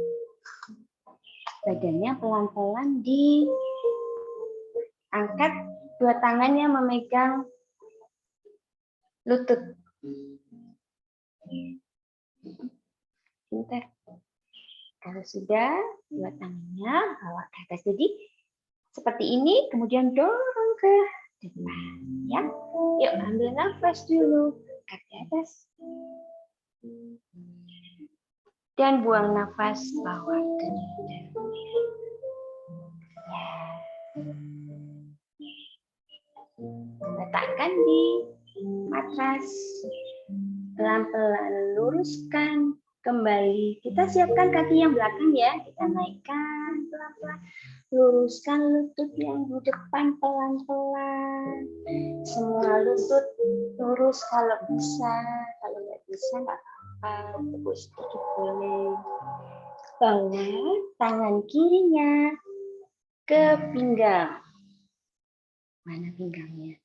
Badannya pelan-pelan diangkat. Dua tangannya memegang lutut. Pintar. Kalau sudah, dua tangannya bawa ke atas. Jadi seperti ini, kemudian dorong ke depan. Ya, yuk ambil nafas dulu, kaki atas. Dan buang nafas, bawa ke dada. Ya. Letakkan di matras. Pelan-pelan luruskan kembali. Kita siapkan kaki yang belakang ya. Kita naikkan pelan-pelan. Luruskan lutut yang di depan pelan-pelan. Semua lutut lurus kalau bisa. Kalau nggak bisa nggak apa-apa. Tepuk sedikit boleh. Bawa tangan kirinya ke pinggang. Mana pinggangnya?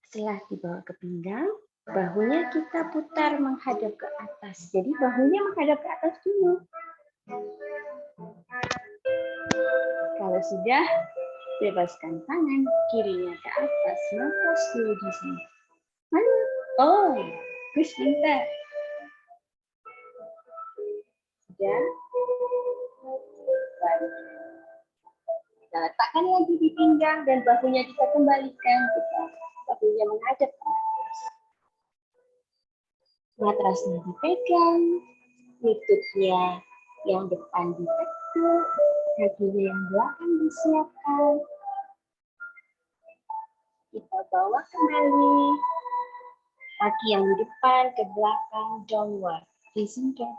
Setelah dibawa ke pinggang, bahunya kita putar menghadap ke atas. Jadi bahunya menghadap ke atas dulu. Kalau sudah, bebaskan tangan kirinya ke atas. Nafas dulu di sini. Mana? Oh, Gus pintar. Sudah. Baik. Kita letakkan lagi di pinggang dan bahunya kita kembalikan. Bahunya menghadap ke atas. Matrasnya dipegang, lututnya yang depan ditekuk, kakinya yang belakang disiapkan. Kita bawa kembali kaki yang di depan ke belakang, downward facing dog.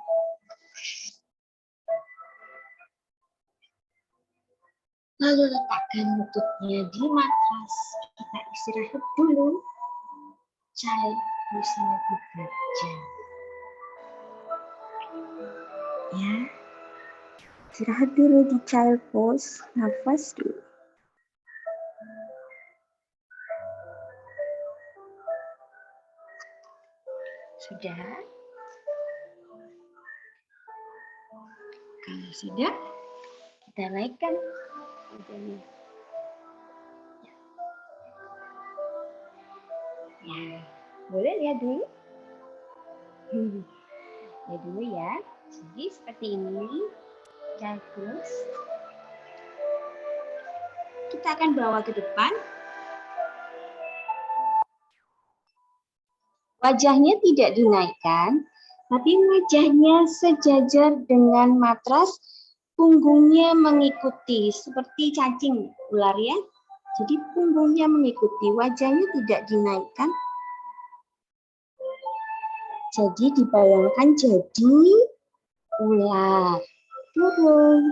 Lalu letakkan lututnya di matras. Kita istirahat dulu. Child pose-nya bekerja. Ya, istirahat dulu di child pose. Nafas dulu. Sudah? Kalau sudah, kita naikkan badannya. Ya, boleh lihat dulu? Lihat dulu ya. Jadi seperti ini. Child pose. Kita akan bawa ke depan. Wajahnya tidak dinaikkan, tapi wajahnya sejajar dengan matras, punggungnya mengikuti seperti cacing ular ya. Jadi punggungnya mengikuti, wajahnya tidak dinaikkan. Jadi dibayangkan jadi ular. Turun.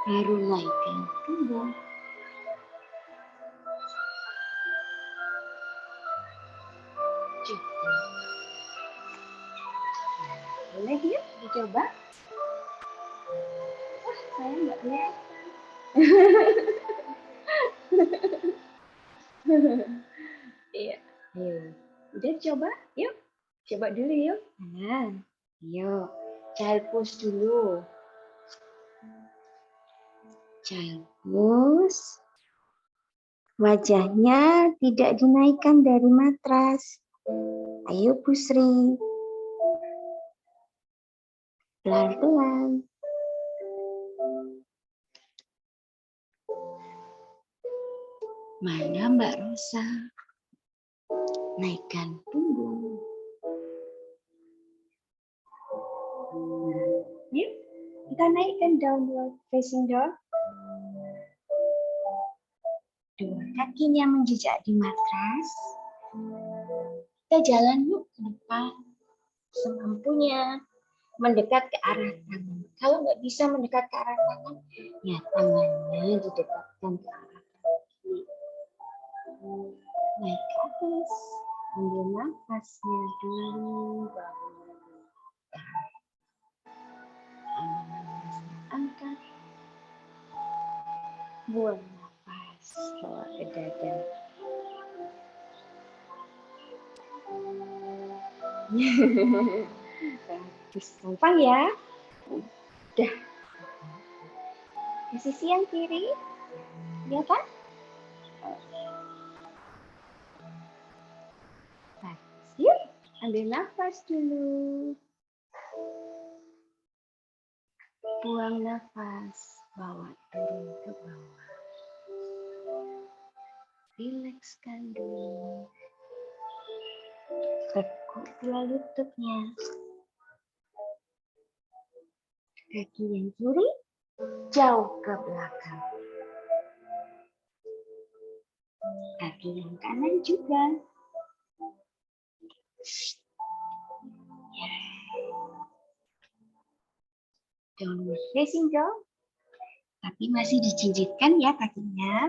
Baru naikkan punggung. Boleh ya dicoba? Wah, saya nggak kelihatan. Iya, udah coba, yuk. Coba dulu yuk. Nah, yuk. Child pose dulu. Child pose. Wajahnya tidak dinaikkan dari matras. Ayo Bu Sri. Pelan-pelan. Mana Mbak Rosa? Naikkan punggung. Yuk, kita naikkan downward facing dog. Dua kakinya menjejak di matras. Kita jalan yuk ke depan semampunya, mendekat ke arah tangan. Kalau nggak bisa mendekat ke arah tangan, ya tangannya didekatkan ke arah kaki. Naik ke atas, ambil nafasnya dulu, baru angkat, buang nafas, bawa ke dada. Bagus, gampang ya. Udah. Ke sisi yang kiri, ya kan? Bagus, yuk ambil nafas dulu. Buang nafas, bawa turun ke bawah. Rilekskan dulu. Tekuk dua lututnya. Kaki yang kiri jauh ke belakang. Kaki yang kanan juga. Downward facing dog. Tapi masih dijinjitkan ya kakinya.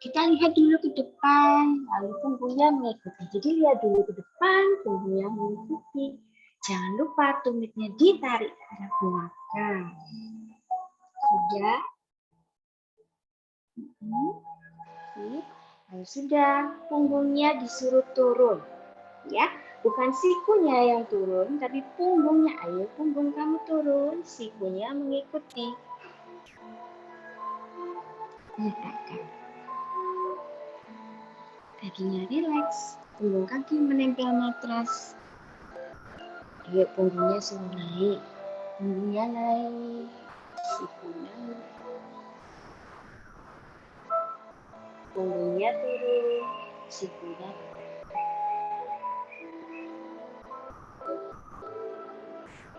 Kita lihat dulu ke depan, lalu punggungnya mengikuti. Jadi lihat dulu ke depan, punggungnya mengikuti. Jangan lupa tumitnya ditarik ke arah belakang. Sudah? Lalu sudah, punggungnya disuruh turun. Ya, bukan sikunya yang turun, tapi punggungnya. Ayo punggung kamu turun, sikunya mengikuti. Letakkan. Kakinya rileks, punggung kaki menempel matras. Yuk punggungnya suruh naik. Punggungnya naik, sikunya naik. Punggungnya turun, sikunya turun.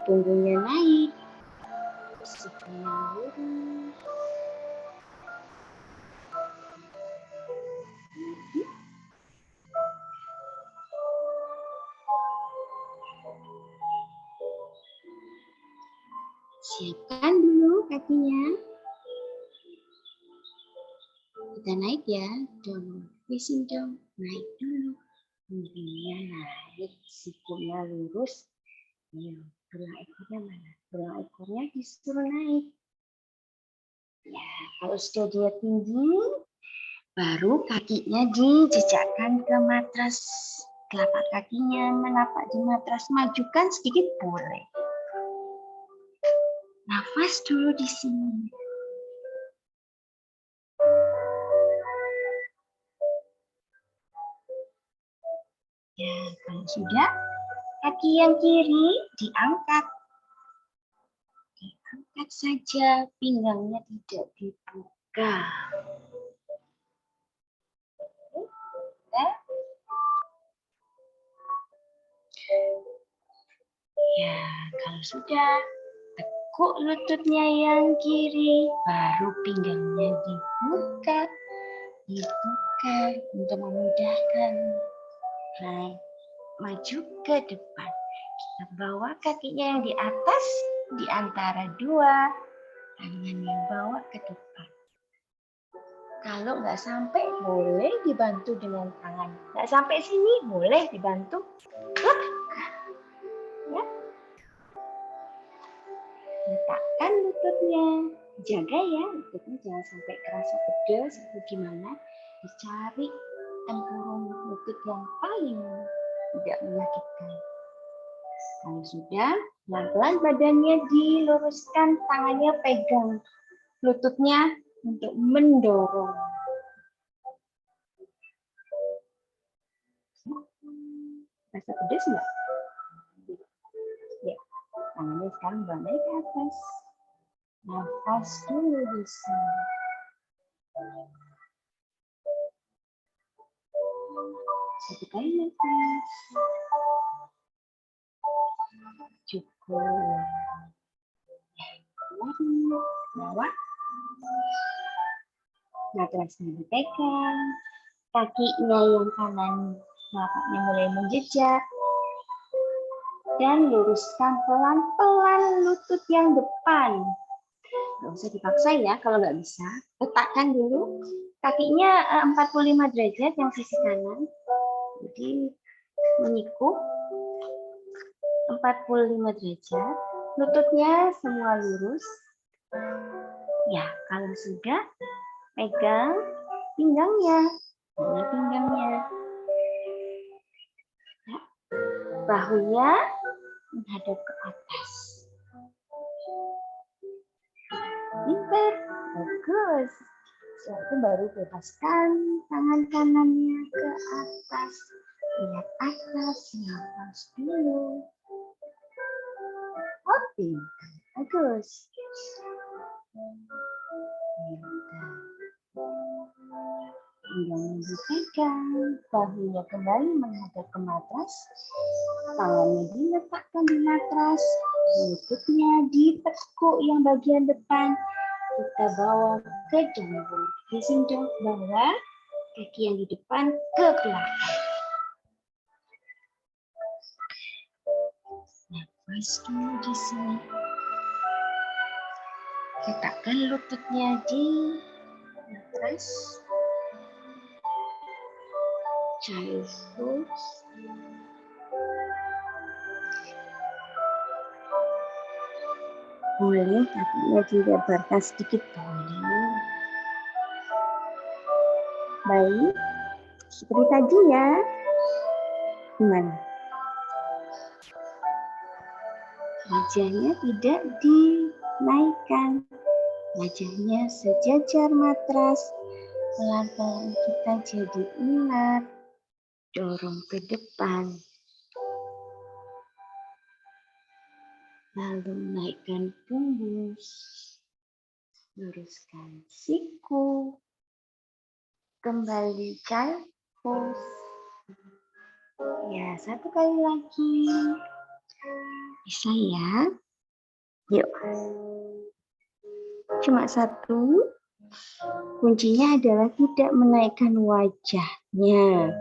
Punggungnya naik, sikunya lurus. Siapkan dulu kakinya. Kita naik ya, downward facing dog. Naik dulu. Punggungnya naik, sikunya lurus. Ayo, tulang ekornya mana? Tulang ekornya disuruh naik. Ya, kalau sudah dia tinggi, baru kakinya dijejakkan ke matras. Telapak kakinya menapak di matras, majukan sedikit boleh. Nafas dulu di sini. Ya, kalau sudah, kaki yang kiri diangkat. Diangkat saja, pinggangnya tidak dibuka. Ya, kalau sudah, tekuk lututnya yang kiri, baru pinggangnya dibuka. Dibuka untuk memudahkan. Naik, maju ke depan. Kita bawa kakinya yang di atas, di antara dua, tangannya bawa ke depan. Kalau nggak sampai, boleh dibantu dengan tangan. Nggak sampai sini, boleh dibantu. Ya. Letakkan lututnya. Jaga ya, lututnya jangan sampai kerasa pedas atau gimana. Dicari tempurung lutut yang paling tidak menyakitkan. Kalau sudah, pelan-pelan badannya diluruskan, tangannya pegang lututnya untuk mendorong. Rasa pedas enggak? Ya, tangannya sekarang bawa naik ke atas. Nafas dulu di sini. Satu kali nafas. Cukup. Bawa. Matrasnya dipegang, kakinya yang kanan melapaknya mulai menjejak, dan luruskan pelan-pelan lutut yang depan. Nggak usah dipaksa ya kalau nggak bisa. Letakkan dulu kakinya 45 derajat yang sisi kanan. Jadi menyikup 45 derajat. Lututnya semua lurus. Ya, kalau sudah, pegang pinggangnya. Mana pinggangnya? Ya. Bahunya menghadap ke atas. Pintar, bagus. Setelah itu baru bebaskan tangan kanannya ke atas. Lihat atas, nafas dulu. Oke, bagus. Pinggangnya dipegang, bahunya kembali menghadap ke matras. Tangannya diletakkan di matras, lututnya ditekuk yang bagian depan. Kita bawa ke jambung. Disentuh bawa kaki yang di depan ke belakang. Nafas dulu di sini. Letakkan lututnya di matras. Child pose. Boleh kakinya dilebarkan sedikit, boleh. Baik, seperti tadi ya. Gimana? Wajahnya tidak dinaikkan. Wajahnya sejajar matras. Pelan-pelan kita jadi ular. Dorong ke depan. Lalu naikkan punggung. Luruskan siku. Kembali child pose. Ya, satu kali lagi. Bisa ya? Yuk. Cuma satu. Kuncinya adalah tidak menaikkan wajahnya.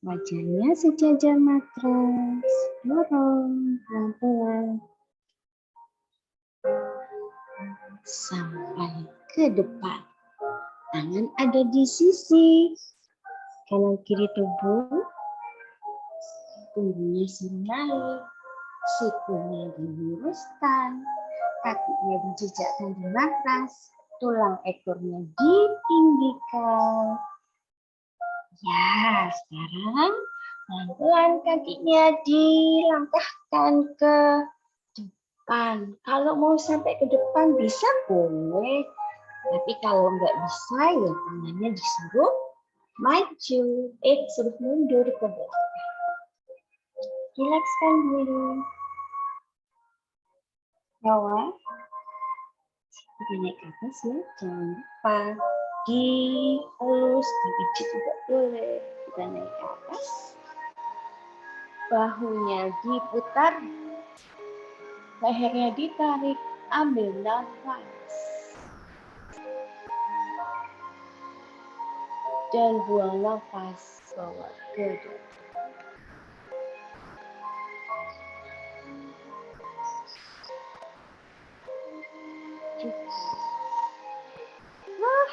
Wajahnya sejajar matras. Dorong pelan-pelan. Sampai ke depan. Tangan ada di sisi kanan kiri tubuh. Punggungnya suruh naik. Sikunya diluruskan. Kakinya dijejakkan di matras. Tulang ekornya ditinggikan. Ya, sekarang pelan-pelan kakinya dilangkahkan ke depan. Kalau mau sampai ke depan bisa boleh. Tapi kalau nggak bisa ya tangannya disuruh maju. Suruh mundur ke belakang. Rilekskan dulu. Bawah. Kita naik ke atas ya. Jangan lupa dielus, dipijit juga boleh. Kita naik ke atas. Bahunya diputar. Lehernya ditarik. Ambil nafas. Dan buang nafas. Bawa ke dalam. Wah,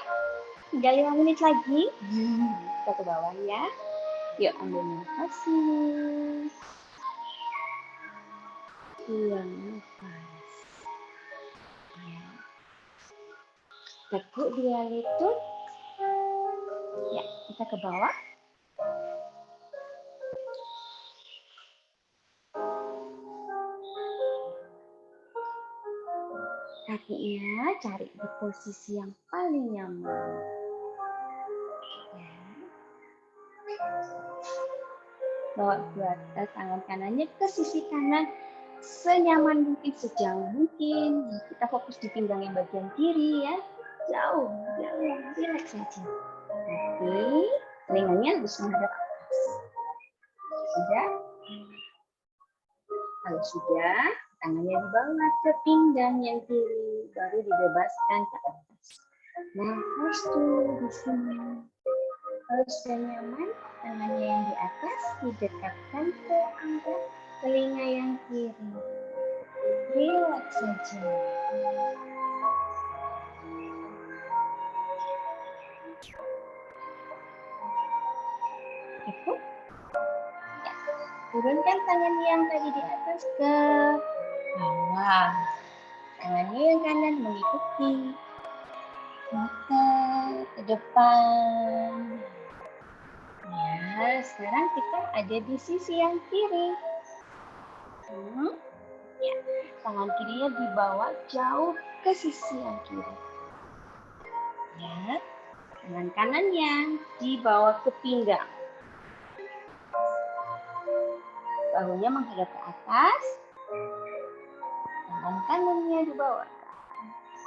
tinggal 5 menit lagi. Kita ke bawah ya. Yuk ambil nafas sini. Buang nafas. Ya. Tekuk dua lutut. Ya, kita ke bawah. Kakinya cari di posisi yang paling nyaman. Ya. Bawa tangan kanannya ke sisi kanan senyaman mungkin, sejauh mungkin. Kita fokus di pinggang yang bagian kiri ya. Jauh, rileks saja. Oke, telinganya harus menghadap atas. Sudah? Kalau sudah, tangannya dibawa ke pinggang yang kiri, baru dibebaskan ke atas. Nafas dulu di sini. Kalau sudah nyaman, tangannya yang di atas didekatkan ke angka telinga yang kiri. Rileks saja. Cukup? Ya. Turunkan tangan yang tadi di atas ke bawah. Tangannya yang kanan mengikuti. Mata ke depan. Ya, sekarang kita ada di sisi yang kiri. Ya, tangan kirinya dibawa jauh ke sisi yang kiri. Ya, tangan kanannya dibawa ke pinggang. Bahunya menghadap ke atas. Tangan kanannya dibawa ke atas.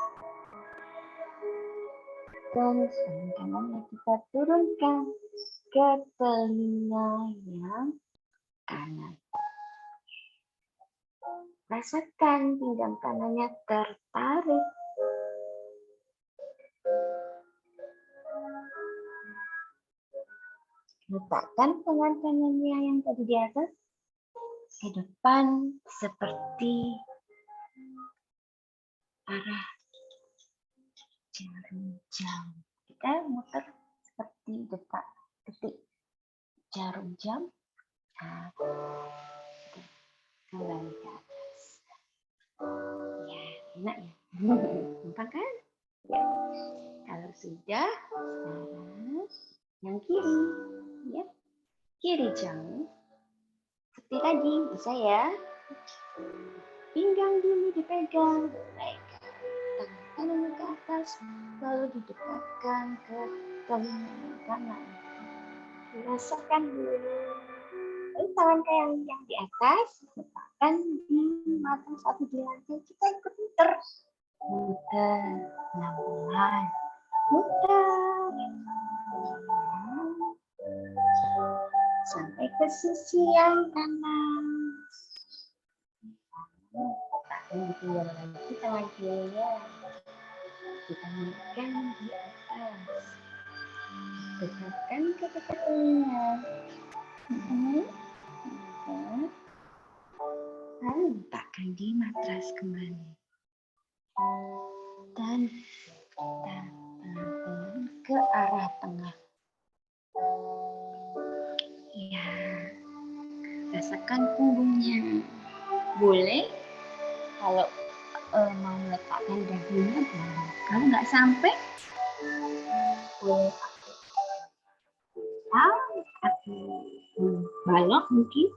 Dan tangan kanannya kita turunkan ke telinga yang kanan. Rasakan pinggang kanannya tertarik. Letakkan tangan kanannya yang tadi di atas ke depan seperti arah jarum jam. Kita muter seperti detik jarum jam. Nah, kembali ke atas. Ya, enak ya. Gampang kan? Ya. Kalau sudah, sekarang yang kiri. Ya. Kiri jam. Seperti tadi, bisa ya. Pinggang dulu dipegang. Baik. Tangan kanan ke atas, lalu didekatkan ke telinga kanan. Dirasakan dulu. Lalu tangan yang di atas, letakkan di mata satu di lantai. Kita ikut muter. Muter. Pelan-pelan. Muter. Sampai ke sisi yang kanan. Letakkan di pinggir lagi tangan kirinya. Kita naikkan di atas. Dekatkan ke dekat telinga. Lalu letakkan di matras kembali. Dan kita pelan-pelan ke arah tengah. Ya, rasakan punggungnya. Boleh kalau mau meletakkan dagunya boleh. Kalau nggak sampai, boleh atau balok mungkin.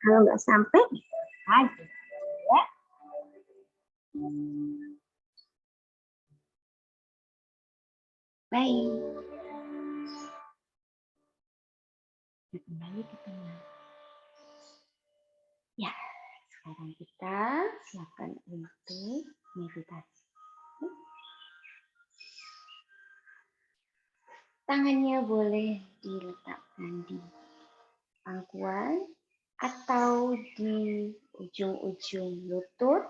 Kalau nggak sampai, aja ya. Baik. Kembali ke tengah. Ya, sekarang kita siapkan untuk meditasi. Tangannya boleh diletakkan di pangkuan atau di ujung-ujung lutut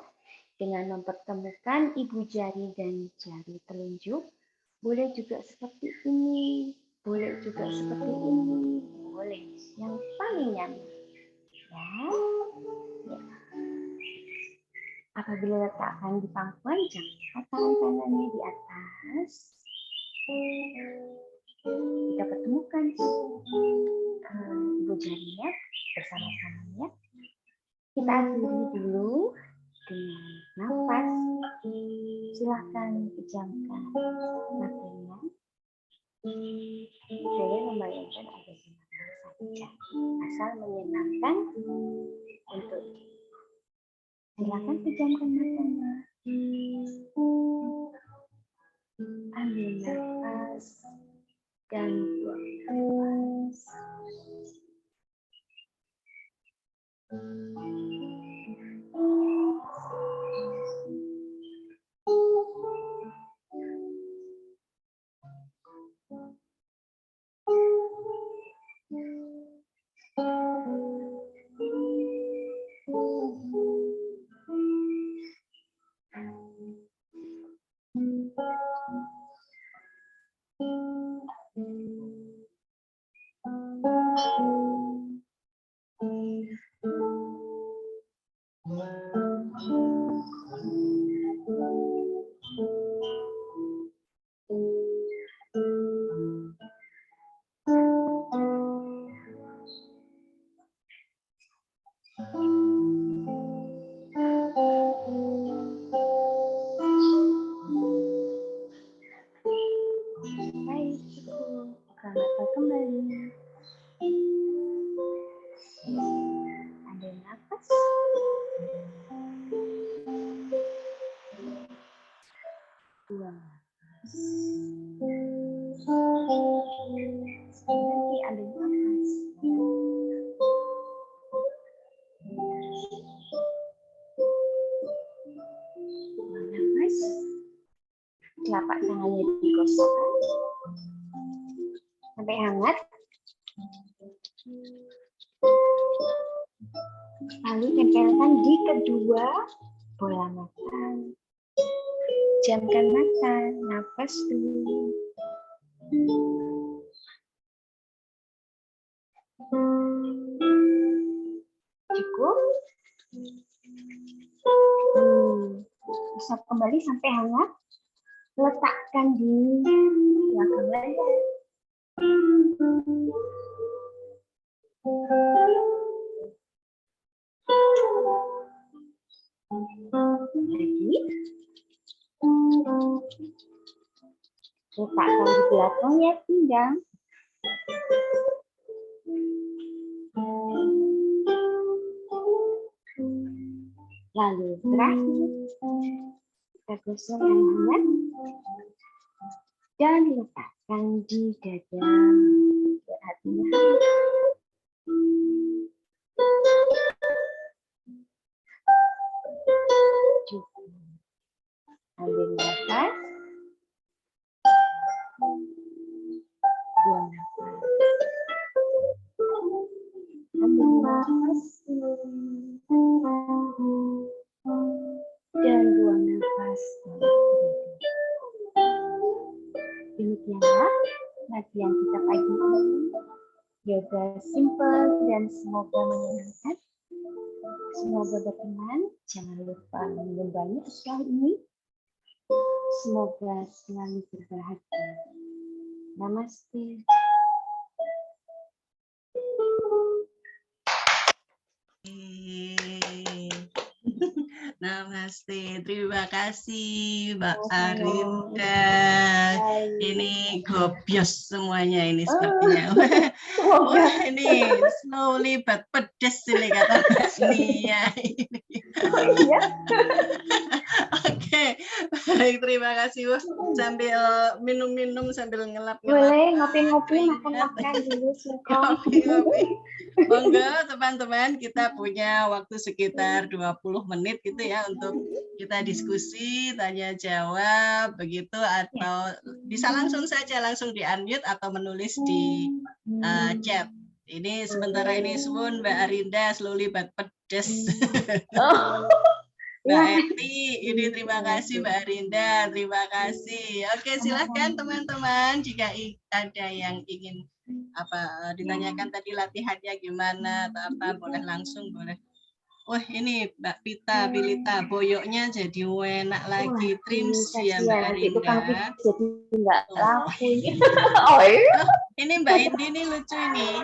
dengan mempertemukan ibu jari dan jari telunjuk. Boleh juga seperti ini, boleh juga seperti ini, boleh. Yang paling nyaman. Ya. Apabila letakkan di pangkuan, jangan lupa tangan kanannya di atas. Kita pertemukan ibu jarinya bersama-sama ya. Kita akhiri dulu dengan nafas. Silahkan pejamkan matanya. Boleh membayangkan ada di mata saja, asal menyenangkan untuk silahkan pejamkan matanya. Ambil nafas dan buang nafas. telapak tangannya digosok sampai hangat. Lalu tempelkan di kedua bola mata. Jamkan mata, nafas dulu. Cukup. Usap kembali sampai hangat. Letakkan di belakang layar. Lagi. Letakkan di belakangnya pinggang. Lalu terakhir kita gosok yang hangat dan letakkan di dada biar hatinya hangat. Cukup. Ambil nafas, buang nafas. Ambil nafas dan buang nafas. Demikianlah latihan kita pagi ini. Yoga simple dan semoga menyenangkan. Semoga berkenan. Jangan lupa minum banyak setelah ini. Semoga selalu berbahagia. Namaste. Namaste, terima kasih Mbak Arinda. Ini gobios semuanya ini sepertinya. Wah, ini slowly but pedes ini kata Mbak Nia ini. Oke, baik, terima kasih Bu. Sambil minum-minum sambil ngelap-ngelap. Boleh ngopi-ngopi, makan-makan dulu. Ngopi-ngopi. Monggo teman-teman, kita punya waktu sekitar 20 menit gitu ya untuk kita diskusi, tanya jawab begitu, atau bisa langsung saja langsung di-unmute atau menulis di chat. Ini sementara ini suwun Mbak Arinda slowly but pedes. Mbak Eti, ini terima kasih Mbak Arinda, terima kasih. Oke, silahkan teman-teman jika ada yang ingin ditanyakan tadi latihannya gimana atau apa, boleh langsung, boleh. Wah, ini Mbak Pilita, boyoknya jadi enak lagi, trims ya Mbak Arinda. Jadi enggak laku. Ini Mbak Indi ini lucu ini.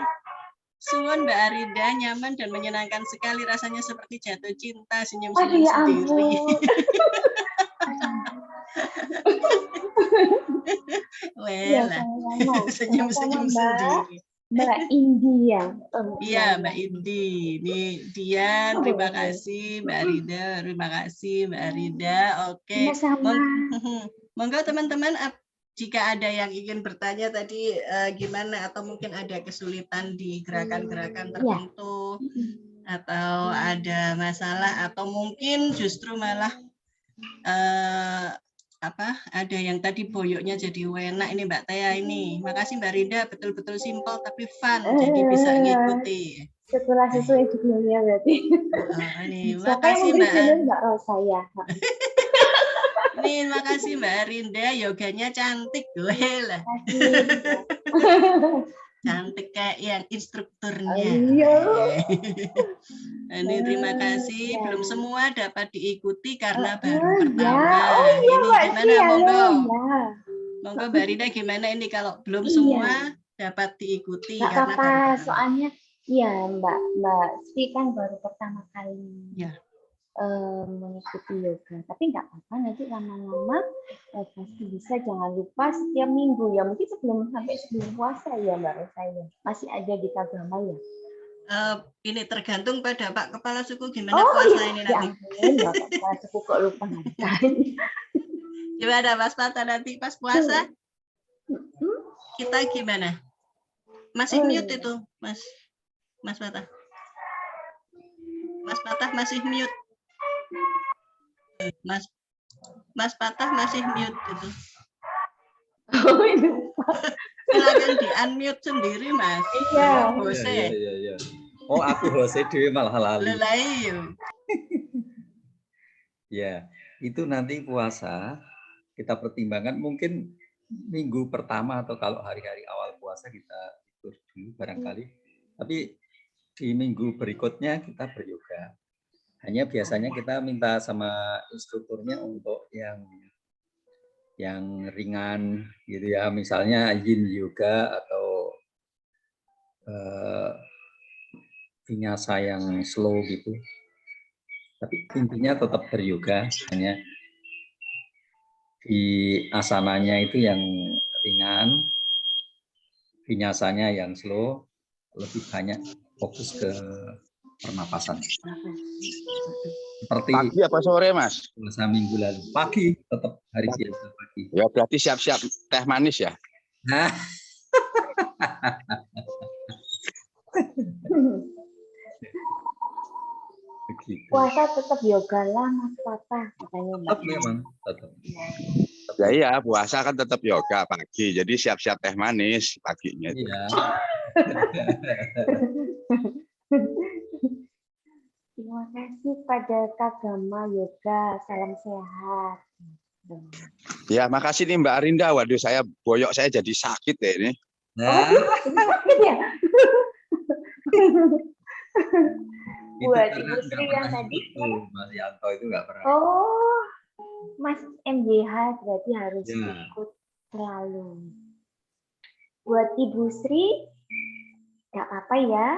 Suwun Mbak Arinda, nyaman dan menyenangkan sekali, rasanya seperti jatuh cinta, senyum-senyum sendiri. Senyum-senyum sendiri. Mbak Indi ya. Iya Mbak Indi. Ini Dian, terima kasih Mbak Arinda, terima kasih Mbak Arinda. Oke. Monggo teman-teman, jika ada yang ingin bertanya tadi gimana, atau mungkin ada kesulitan di gerakan-gerakan tertentu, atau ada masalah, atau mungkin justru malah ada yang tadi boyoknya jadi enak, ini Mbak Tia ini. Makasih Mbak Rinda, betul-betul simple tapi fun, jadi bisa ngikuti. Setelah sesuai judulnya berarti. Ini makasih Mbak Rosa ya. Nih, makasih Mbak Rinda, yoganya cantik lah. Cantik kayak yang instrukturnya. Ini terima kasih, belum semua dapat diikuti karena baru pertama. Ini gimana, monggo? Monggo Mbak Rinda, gimana ini kalau belum semua dapat diikuti? Nggak karena apa-apa, soalnya ya Mbak Sri kan baru pertama kali. Ya. Mengikuti yoga, tapi nggak apa-apa, nanti lama-lama pasti bisa. Jangan lupa setiap minggu ya, mungkin sampai sebelum puasa ya Mbak Rosa ya, masih ada di Kagama ya. Ini tergantung pada Pak Kepala Suku gimana puasa ini nanti. Ya ampun, Pak Kepala Suku kok lupa ngatain. Gimana Mas Pata nanti pas puasa? Kita gimana? Masih mute itu Mas Pata. Mas Patah masih mute. Mas Patah masih mute itu. Oh, itu. Silakan di-unmute sendiri, Mas. Iya. Jose. Iya. Oh, aku Jose dewe malah lali. Lelai. Ya, itu nanti puasa kita pertimbangkan mungkin minggu pertama atau kalau hari-hari awal puasa kita tidur dulu barangkali. Tapi di minggu berikutnya kita beryoga. Hanya biasanya kita minta sama instrukturnya untuk yang ringan gitu ya, misalnya yin yoga atau vinyasa yang slow gitu. Tapi intinya tetap beryoga, hanya di asananya itu yang ringan, vinyasanya yang slow, lebih banyak fokus ke pernapasan. Seperti Pagi apa sore, Mas? puasa minggu lalu. Pagi, tetap hari biasa pagi. Ya berarti siap-siap teh manis ya. Nah, begitu. Puasa tetap yoga lah, Mas Papa, katanya Mbak. Tetap memang, tetap. Ya iya, puasa kan tetap yoga pagi. Jadi siap-siap teh manis paginya itu. Iya. Terima kasih pada Kagama Yoga, salam sehat. Ya, makasih nih Mbak Arinda. Waduh, boyok saya jadi sakit ya ini. Nah, Sakit ya? itu Buat karena Ibu nggak Sri pernah yang tadi. itu, Mas Yanto itu nggak pernah. Oh, Mas MJH berarti harus Ya. ikut selalu. Buat Ibu Sri, nggak apa ya,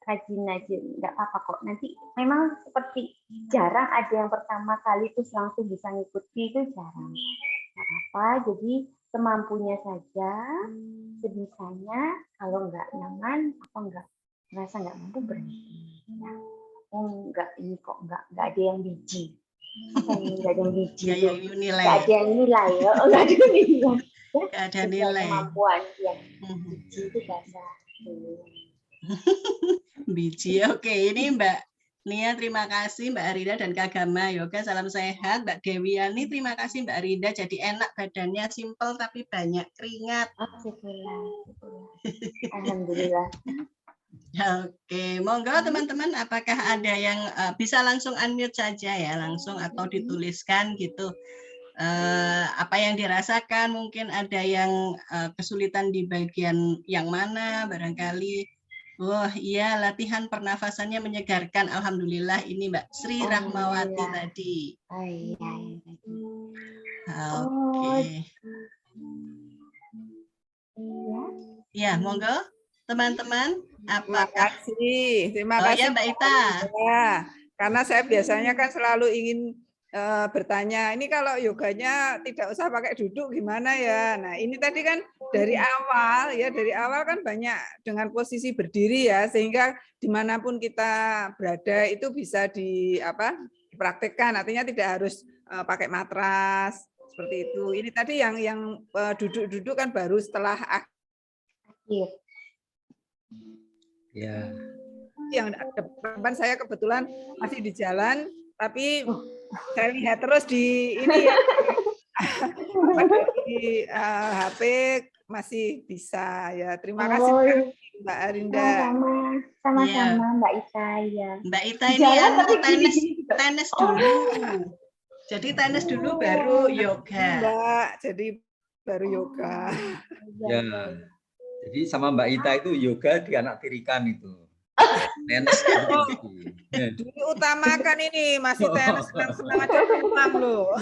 rajin aja, nggak apa kok. Nanti memang seperti jarang ada yang pertama kali terus langsung bisa ngikuti, itu jarang. Nggak apa, jadi semampunya saja, sebisanya. Kalau nggak nyaman atau nggak merasa nggak mampu berhenti. Ya. Oh, nggak ini kok nggak ada yang biji. Apa ini nggak ada yang biji? Ya, Nggak nilai. ada yang nilai ya, nggak ada nilai. Nggak ada nilai. Kemampuan yang biji itu bahasa. Biji. Oke, ini Mbak Nia, terima kasih Mbak Arida dan Kagama Yoga, salam sehat. Mbak Dewiani, terima kasih Mbak Arida, jadi enak badannya, simpel tapi banyak keringat. Alhamdulillah. Alhamdulillah. Oke, monggo teman-teman, apakah ada yang bisa langsung unmute saja ya, langsung atau dituliskan gitu. Apa yang dirasakan, mungkin ada yang kesulitan di bagian yang mana barangkali. Wah, iya, latihan pernafasannya menyegarkan. Alhamdulillah, ini Mbak Sri Rahmawati tadi. Oke. Ya, monggo teman-teman. Terima kasih. Terima kasih. Ya, Mbak Ita. Ya, karena saya biasanya kan selalu ingin bertanya, ini kalau yoganya tidak usah pakai duduk gimana ya? Nah, ini tadi kan dari awal kan banyak dengan posisi berdiri ya, sehingga dimanapun kita berada itu bisa dipraktekkan. Artinya tidak harus pakai matras seperti itu. Ini tadi yang duduk-duduk kan baru setelah akhir. Ya. Yang depan saya kebetulan masih di jalan, tapi saya lihat terus di ini ya, di HP masih bisa ya. Terima kasih Mbak Arinda. Sama-sama Mbak Ita ya. Mbak Ita ini tenis dulu. Jadi tenis dulu baru yoga. Mbak, jadi baru yoga. Ya. Jadi sama Mbak Ita itu yoga di anak tirikan itu. Tenis. Diutamakan ini masih tenis senang aja pulang loh.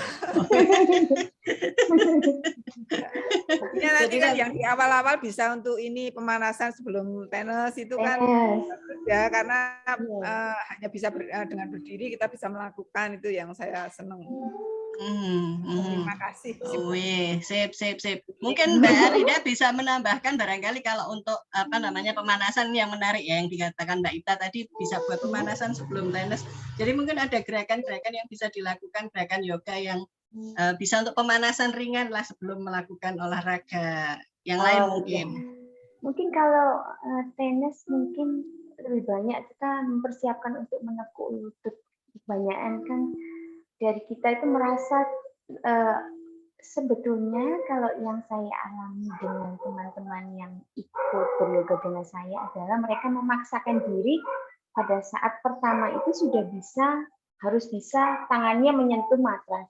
Nanti kan yang di awal-awal bisa untuk ini pemanasan sebelum tenis itu kan ya karena hanya bisa dengan berdiri kita bisa melakukan, itu yang saya senang. Terima kasih. Sip. Mungkin Mbak Arida bisa menambahkan barangkali kalau untuk pemanasan yang menarik ya yang dikatakan Mbak Ita tadi, bisa buat pemanasan sebelum tenis. Jadi mungkin ada gerakan-gerakan yang bisa dilakukan, gerakan yoga yang bisa untuk pemanasan ringan lah sebelum melakukan olahraga yang lain mungkin. Mungkin kalau tenis mungkin lebih banyak kita mempersiapkan untuk menekuk lutut. Kebanyakan kan dari kita itu merasa sebetulnya kalau yang saya alami dengan teman-teman yang ikut beryoga dengan saya adalah mereka memaksakan diri pada saat pertama itu harus bisa tangannya menyentuh matras.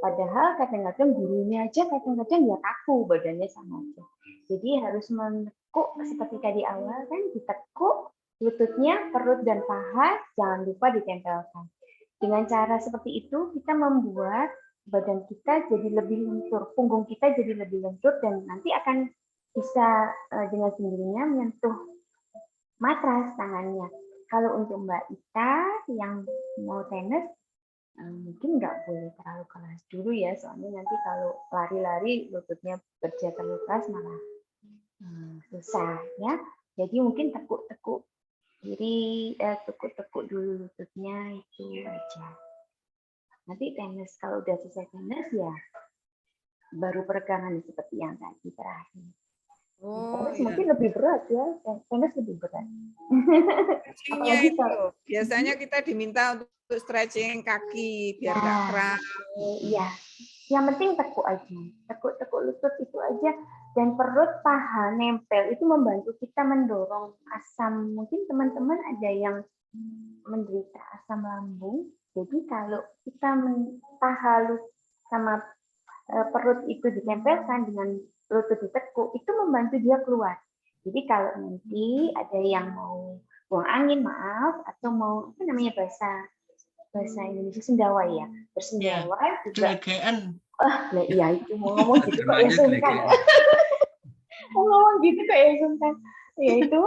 Padahal kadang-kadang gurunya aja kadang-kadang ya kaku badannya sama aja. Jadi harus menekuk seperti tadi awal kan, ditekuk lututnya, perut dan paha, jangan lupa ditempelkan. Dengan cara seperti itu kita membuat badan kita jadi lebih lentur, punggung kita jadi lebih lentur dan nanti akan bisa dengan sendirinya menyentuh matras tangannya. Kalau untuk Mbak Ita yang mau tenis, mungkin nggak boleh terlalu keras dulu ya, soalnya nanti kalau lari-lari lututnya kerja terlalu keras malah susah ya. Jadi mungkin tekuk-tekuk kiri, tekuk-tekuk dulu lututnya itu aja. Nanti tenis kalau udah selesai tenis ya baru peregangan seperti yang tadi terakhir. Tenis mungkin lebih berat ya, tenis lebih berat. Stretchingnya itu biasanya kita diminta untuk stretching kaki biar nggak kram. Iya, yang penting tekuk aja, tekuk lutut itu aja, dan perut paha nempel itu membantu kita mendorong asam. Mungkin teman-teman ada yang menderita asam lambung, jadi kalau kita paha sama perut itu ditempelkan dengan lutut ditekuk, itu membantu dia keluar. Jadi kalau nanti ada yang mau buang angin, maaf, atau mau apa namanya bahasa Indonesia sendawa ya, bersendawa juga. Ya itu mau ngomong gitu kok ya sungkan. Mau ngomong gitu kok ya sungkan. Ya itu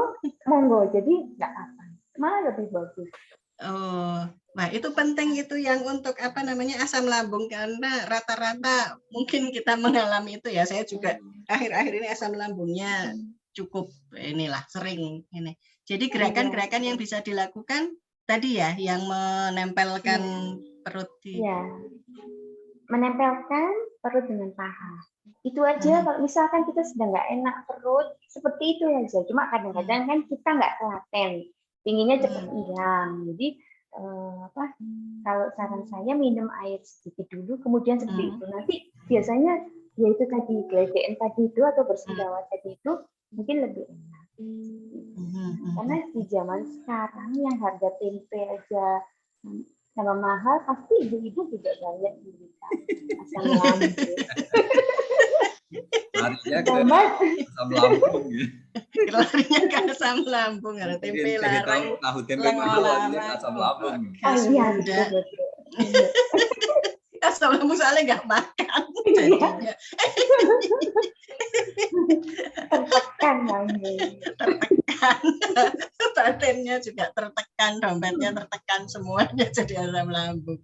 monggo, jadi nggak apa, malah lebih bagus. Oh, nah itu penting itu yang untuk apa namanya asam lambung, karena rata-rata mungkin kita mengalami itu ya. Saya juga akhir-akhir ini asam lambungnya cukup inilah sering ini. Jadi gerakan-gerakan yang bisa dilakukan tadi ya, yang menempelkan perut di. Ya, menempelkan perut dengan paha. Itu aja. Kalau misalkan kita sedang nggak enak perut, seperti itu aja. Cuma kadang-kadang kan kita nggak telaten, pinginnya cepat hilang. Jadi kalau saran saya minum air sedikit dulu, kemudian seperti itu. Nanti biasanya ya itu tadi geledean tadi itu atau bersendawa tadi itu mungkin lebih enak. Karena di zaman sekarang yang harga tempe aja sama mahal, pasti ibu-ibu juga banyak cerita asam lambung. Larinya ke asam lambung. Larinya ke asam lambung, ada tempe larang. Tahu tempe larinya ke asam lambung. Iya, betul. Asam lambung soalnya nggak makan. Jadinya. Tertekan lambung. Tertekan. Badannya juga tertekan, dompetnya tertekan, semuanya jadi asam lambung.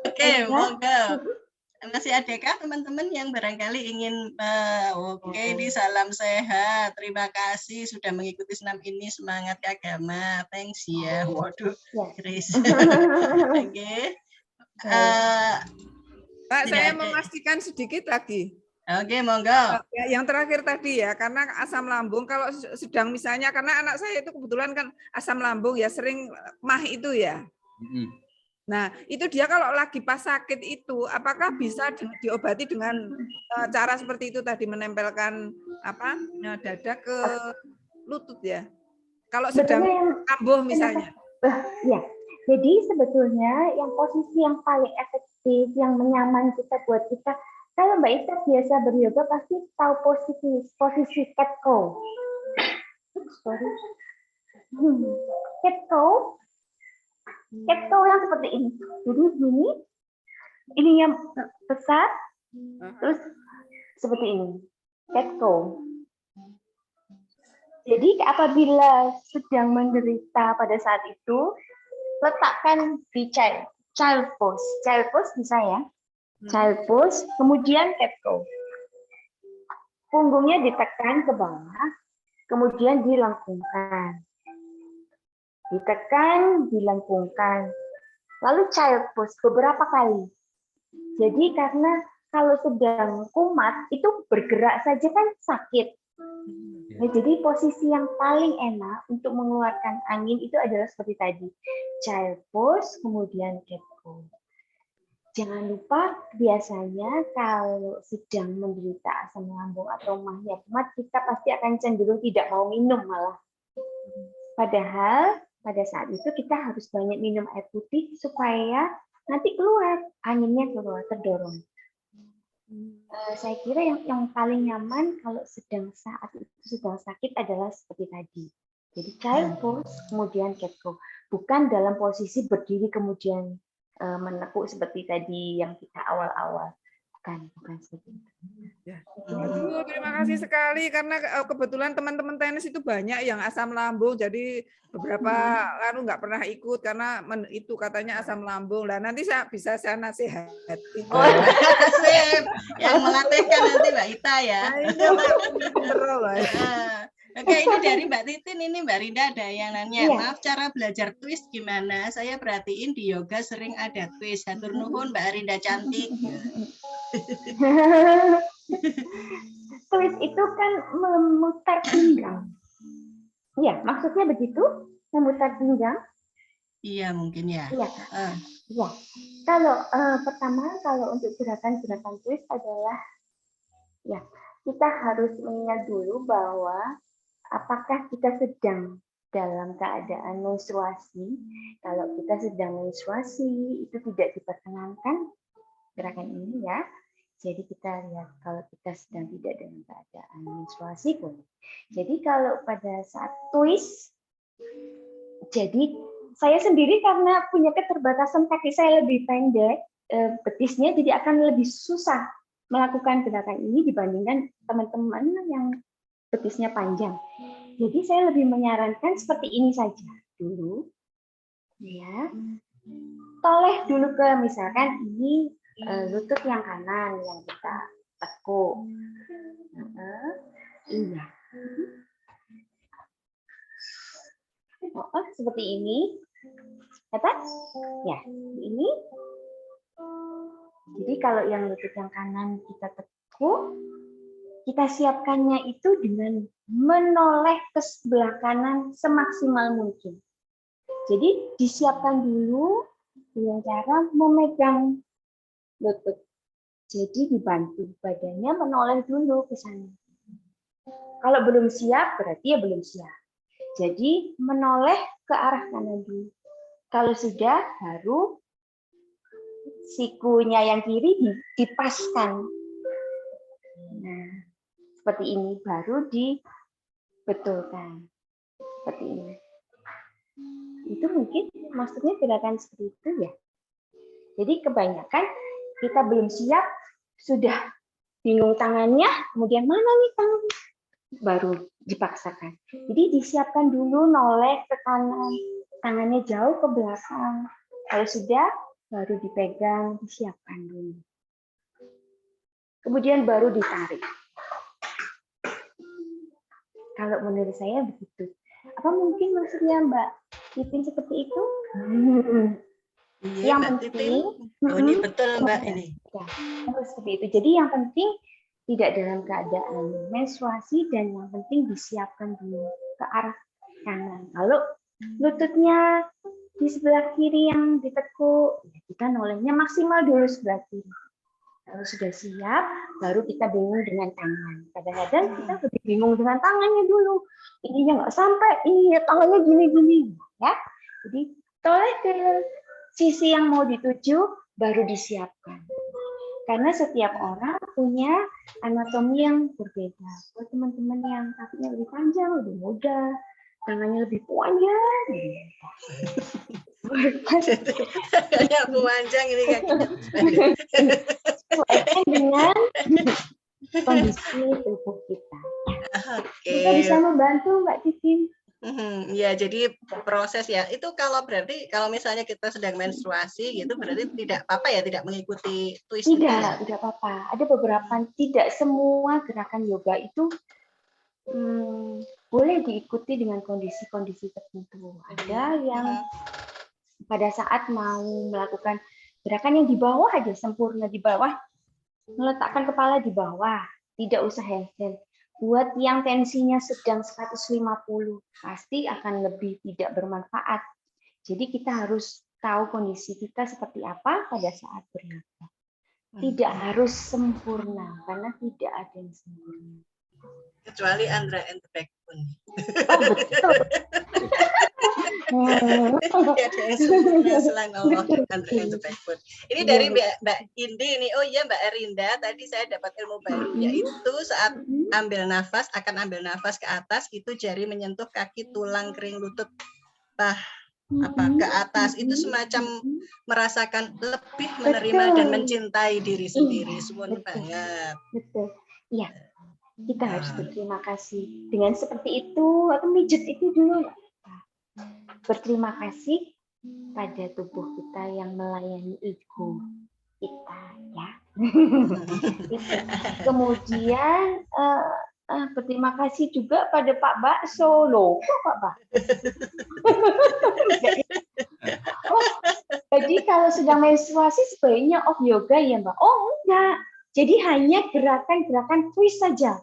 Oke, monggo. Masih adakah teman-teman yang barangkali ingin di salam sehat. Terima kasih sudah mengikuti senam ini, semangat agama. Thanks ya. Waduh, Chris. Oke. Pak, saya memastikan sedikit lagi. Oke, monggo. Yang terakhir tadi ya, karena asam lambung kalau sedang misalnya, karena anak saya itu kebetulan kan asam lambung ya, sering mah itu ya. Nah, itu dia kalau lagi pas sakit itu, apakah bisa diobati dengan cara seperti itu tadi, menempelkan dada ke lutut ya? Kalau sedang kambuh misalnya. Ya, jadi sebetulnya yang posisi yang paling efektif, yang nyaman kita buat kita, kalau Mbak Ita biasa beryoga pasti tahu posisi cat cow. Cat cow. Cat cow yang seperti ini. Jadi ini yang besar, terus seperti ini. Cat cow. Jadi apabila sedang menderita pada saat itu, letakkan di child pose. Child pose bisa ya. Child pose, kemudian cat cow. Punggungnya ditekan ke bawah, kemudian dilengkungkan. Ditekan, dilengkungkan. Lalu child pose beberapa kali. Jadi karena kalau sedang kumat, itu bergerak saja kan sakit. Nah, jadi posisi yang paling enak untuk mengeluarkan angin itu adalah seperti tadi. Child pose, kemudian cat cow. Jangan lupa biasanya kalau sedang menderita asam lambung atau mahnya kumat, kita pasti akan cenderung tidak mau minum malah. Padahal pada saat itu kita harus banyak minum air putih supaya nanti keluar, anginnya keluar, terdorong. Saya kira yang paling nyaman kalau saat itu sedang sakit adalah seperti tadi. Jadi child pose, kemudian cat cow. Bukan dalam posisi berdiri kemudian menekuk seperti tadi yang kita awal-awal. Bukan seperti itu. Ya. Aduh, terima kasih sekali karena kebetulan teman-teman tenis itu banyak yang asam lambung, jadi beberapa nggak pernah ikut karena itu katanya asam lambung. Lah nanti bisa saya nasihati. Oh, sip. Yang melatihkan nanti Mbak Ita ya. Oke, ini dari Mbak Titin, ini Mbak Rinda ada yang nanya, maaf cara belajar twist gimana? Saya perhatiin di yoga sering ada twist. Hatur nuhun Mbak Rinda cantik. Twist itu kan memutar pinggang. Iya, maksudnya begitu? Memutar pinggang? Iya, mungkin ya. Iya. Iya. Kalau pertama kalau untuk gerakan-gerakan twist adalah ya, kita harus mengingat dulu bahwa apakah kita sedang dalam keadaan menstruasi. Kalau kita sedang menstruasi itu tidak diperkenankan gerakan ini ya. Jadi kita lihat kalau kita sedang tidak dalam keadaan menstruasi boleh. Jadi kalau pada saat twist, jadi saya sendiri karena punya keterbatasan kaki saya lebih pendek, betisnya jadi akan lebih susah melakukan gerakan ini dibandingkan teman-teman yang betisnya panjang. Jadi saya lebih menyarankan seperti ini saja dulu. Ya. Toleh dulu ke misalkan ini lutut yang kanan yang kita tekuk. Iya. Seperti ini. Dapat? Ya, ini. Jadi kalau yang lutut yang kanan kita tekuk, kita siapkannya itu dengan menoleh ke sebelah kanan semaksimal mungkin. Jadi disiapkan dulu dengan cara memegang lutut. Jadi dibantu badannya menoleh dulu ke sana. Kalau belum siap, berarti ya belum siap. Jadi menoleh ke arah kanan dulu. Kalau sudah, baru sikunya yang kiri dipaskan. Nah, seperti ini baru dibetulkan. Seperti ini. Itu mungkin maksudnya gerakan seperti itu ya. Jadi kebanyakan kita belum siap, sudah bingung tangannya, kemudian mana nih tangannya? Baru dipaksakan. Jadi disiapkan dulu noleh ke kanan, tangannya jauh ke belakang. Kalau sudah, baru dipegang, disiapkan dulu. Kemudian baru ditarik. Kalau menurut saya begitu. Apa mungkin maksudnya Mbak Titin seperti itu? Iya, yang Mbak penting, Titin. Oh, ini betul Mbak ini. Ya, seperti itu. Jadi yang penting tidak dalam keadaan menstruasi dan yang penting disiapkan dulu ke arah kanan. Kalau lututnya di sebelah kiri yang ditekuk, kita nolehnya maksimal dulu sebelah kiri. Kalau sudah siap, baru kita bingung dengan tangan. Kadang-kadang kita lebih bingung dengan tangannya dulu. Ininya nggak sampai, ini tangannya gini-gini. Ya, jadi toleh ke sisi yang mau dituju, baru disiapkan. Karena setiap orang punya anatomi yang berbeda. Buat teman-teman yang kakinya lebih panjang, lebih mudah, tangannya lebih panjang. Kayaknya memanjang ini kakinya. Sesuaikan dengan kondisi tubuh kita. Kita bisa membantu Mbak Titin. Ya, jadi proses ya. Itu kalau berarti kalau misalnya kita sedang menstruasi gitu berarti tidak apa-apa ya, tidak mengikuti twist itu ya? Tidak apa-apa. Ada beberapa, tidak semua gerakan yoga itu boleh diikuti dengan kondisi-kondisi tertentu. Ada yang pada saat mau melakukan gerakan yang di bawah aja, sempurna di bawah, meletakkan kepala di bawah, tidak usah handstand. Buat yang tensinya sedang 150, pasti akan lebih tidak bermanfaat. Jadi kita harus tahu kondisi kita seperti apa pada saat beryoga. Tidak harus sempurna, karena tidak ada yang sempurna. Kecuali Andra and the Backbone. Oh, betul. Tidak ada yang sempurna selain Allah dan Andra and the Backbone. Ini dari Iya, Mbak Indi ini. Oh iya Mbak Arinda, tadi saya dapat ilmu baru, yaitu saat ambil nafas, akan ambil nafas ke atas, itu jari menyentuh kaki, tulang, kering, lutut, ke atas, itu semacam merasakan lebih menerima dan mencintai diri sendiri. Suwun banget. Betul. Iya, kita harus berterima kasih. Dengan seperti itu, atau mijet itu dulu. Berterima kasih pada tubuh kita yang melayani ego kita, ya. Kemudian berterima kasih juga pada Pak Bakso loh. Kok Pak Bakso? Oh, jadi kalau sedang menstruasi sebaiknya off yoga ya Mbak? Oh enggak. Jadi hanya gerakan-gerakan twist saja.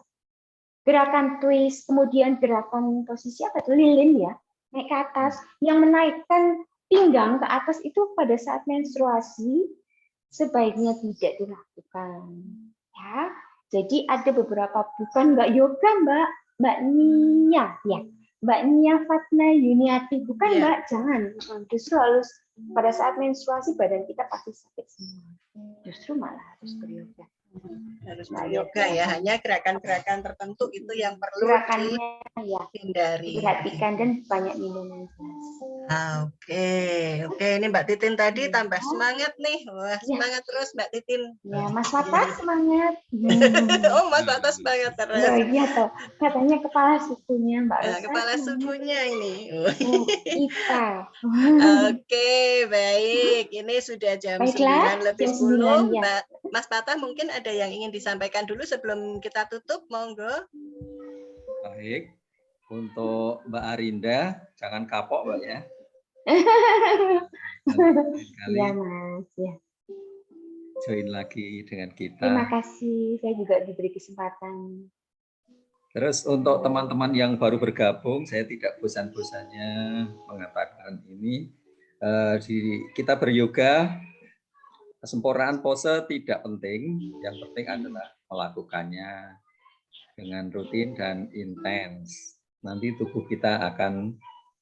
Gerakan twist, kemudian gerakan posisi apa itu? Lilin ya, naik ke atas. Yang menaikkan pinggang ke atas itu pada saat menstruasi sebaiknya tidak dilakukan. Ya, jadi ada beberapa, bukan Mbak Yoga, Mbak Nia, ya, Mbak Nia Fatna Yuniati, bukan Mbak, jangan. Justru harus pada saat menstruasi badan kita pasti sakit semua. Justru malah harus beryoga. Harus beryoga ya, hanya gerakan-gerakan tertentu itu yang perlu Gerakannya ya dihindari. perhatikan dan banyak minum gelas. Oke, ini Mbak Titin tadi tambah semangat nih. Wah, semangat terus Mbak Titin. Ya, Mas Fatah semangat. Oh, Mas Fatah semangat terus. Oh, iya toh, katanya kepala sukunya Mbak Rosa. Kepala sukunya ini. Kita. Oke, baik. Ini sudah jam Baiklah, 9 lebih jam 10. 9, ya. Mas Fatah mungkin ada yang ingin disampaikan dulu sebelum kita tutup, monggo. Baik, untuk Mbak Arinda, jangan kapok Mbak ya. Iya Mas, ya. Join lagi dengan kita. Terima kasih, saya juga diberi kesempatan. Terus untuk teman-teman yang baru bergabung, saya tidak bosan-bosannya mengatakan ini, kita beryoga, kesempurnaan pose tidak penting, yang penting adalah melakukannya dengan rutin dan intens. Nanti tubuh kita akan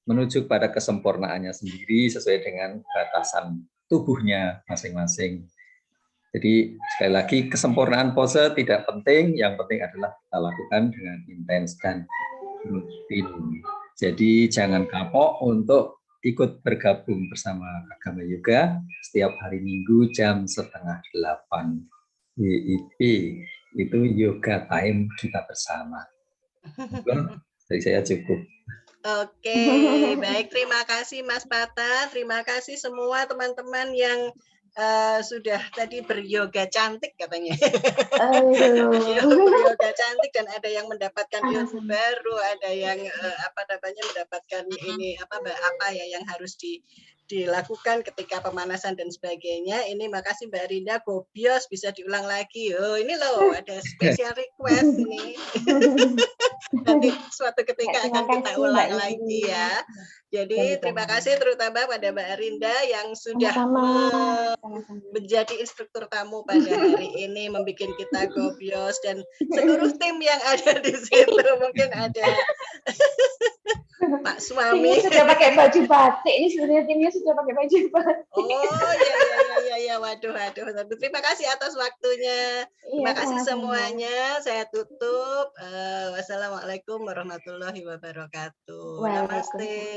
menuju pada kesempurnaannya sendiri sesuai dengan batasan tubuhnya masing-masing. Jadi sekali lagi kesempurnaan pose tidak penting, yang penting adalah kita lakukan dengan intens dan rutin. Jadi jangan kapok untuk ikut bergabung bersama Agama Yoga setiap hari Minggu jam 7:30 WIB. Itu yoga time kita bersama. Dari saya cukup. Oke, baik. Terima kasih Mas Pata. Terima kasih semua teman-teman yang sudah tadi beryoga cantik katanya. Beryoga cantik dan ada yang mendapatkan ilmu baru, ada yang mendapatkan ini apa ya yang harus dilakukan ketika pemanasan dan sebagainya. Ini makasih Mbak Rinda, gobios bisa diulang lagi. Oh, ini loh ada special request ini. Nanti suatu ketika akan kita ulang lagi ya. Jadi terima kasih terutama pada Mbak Arinda yang sudah menjadi instruktur tamu pada hari ini, membuat kita gobios, dan seluruh tim yang ada di situ. Mungkin ada Pak Suami. Timnya sudah pakai baju batik. Ini sebenarnya timnya sudah pakai baju batik. Oh ya. Waduh. Terima kasih atas waktunya. Terima kasih semuanya. Saya tutup. Wassalamualaikum warahmatullahi wabarakatuh. Namaste.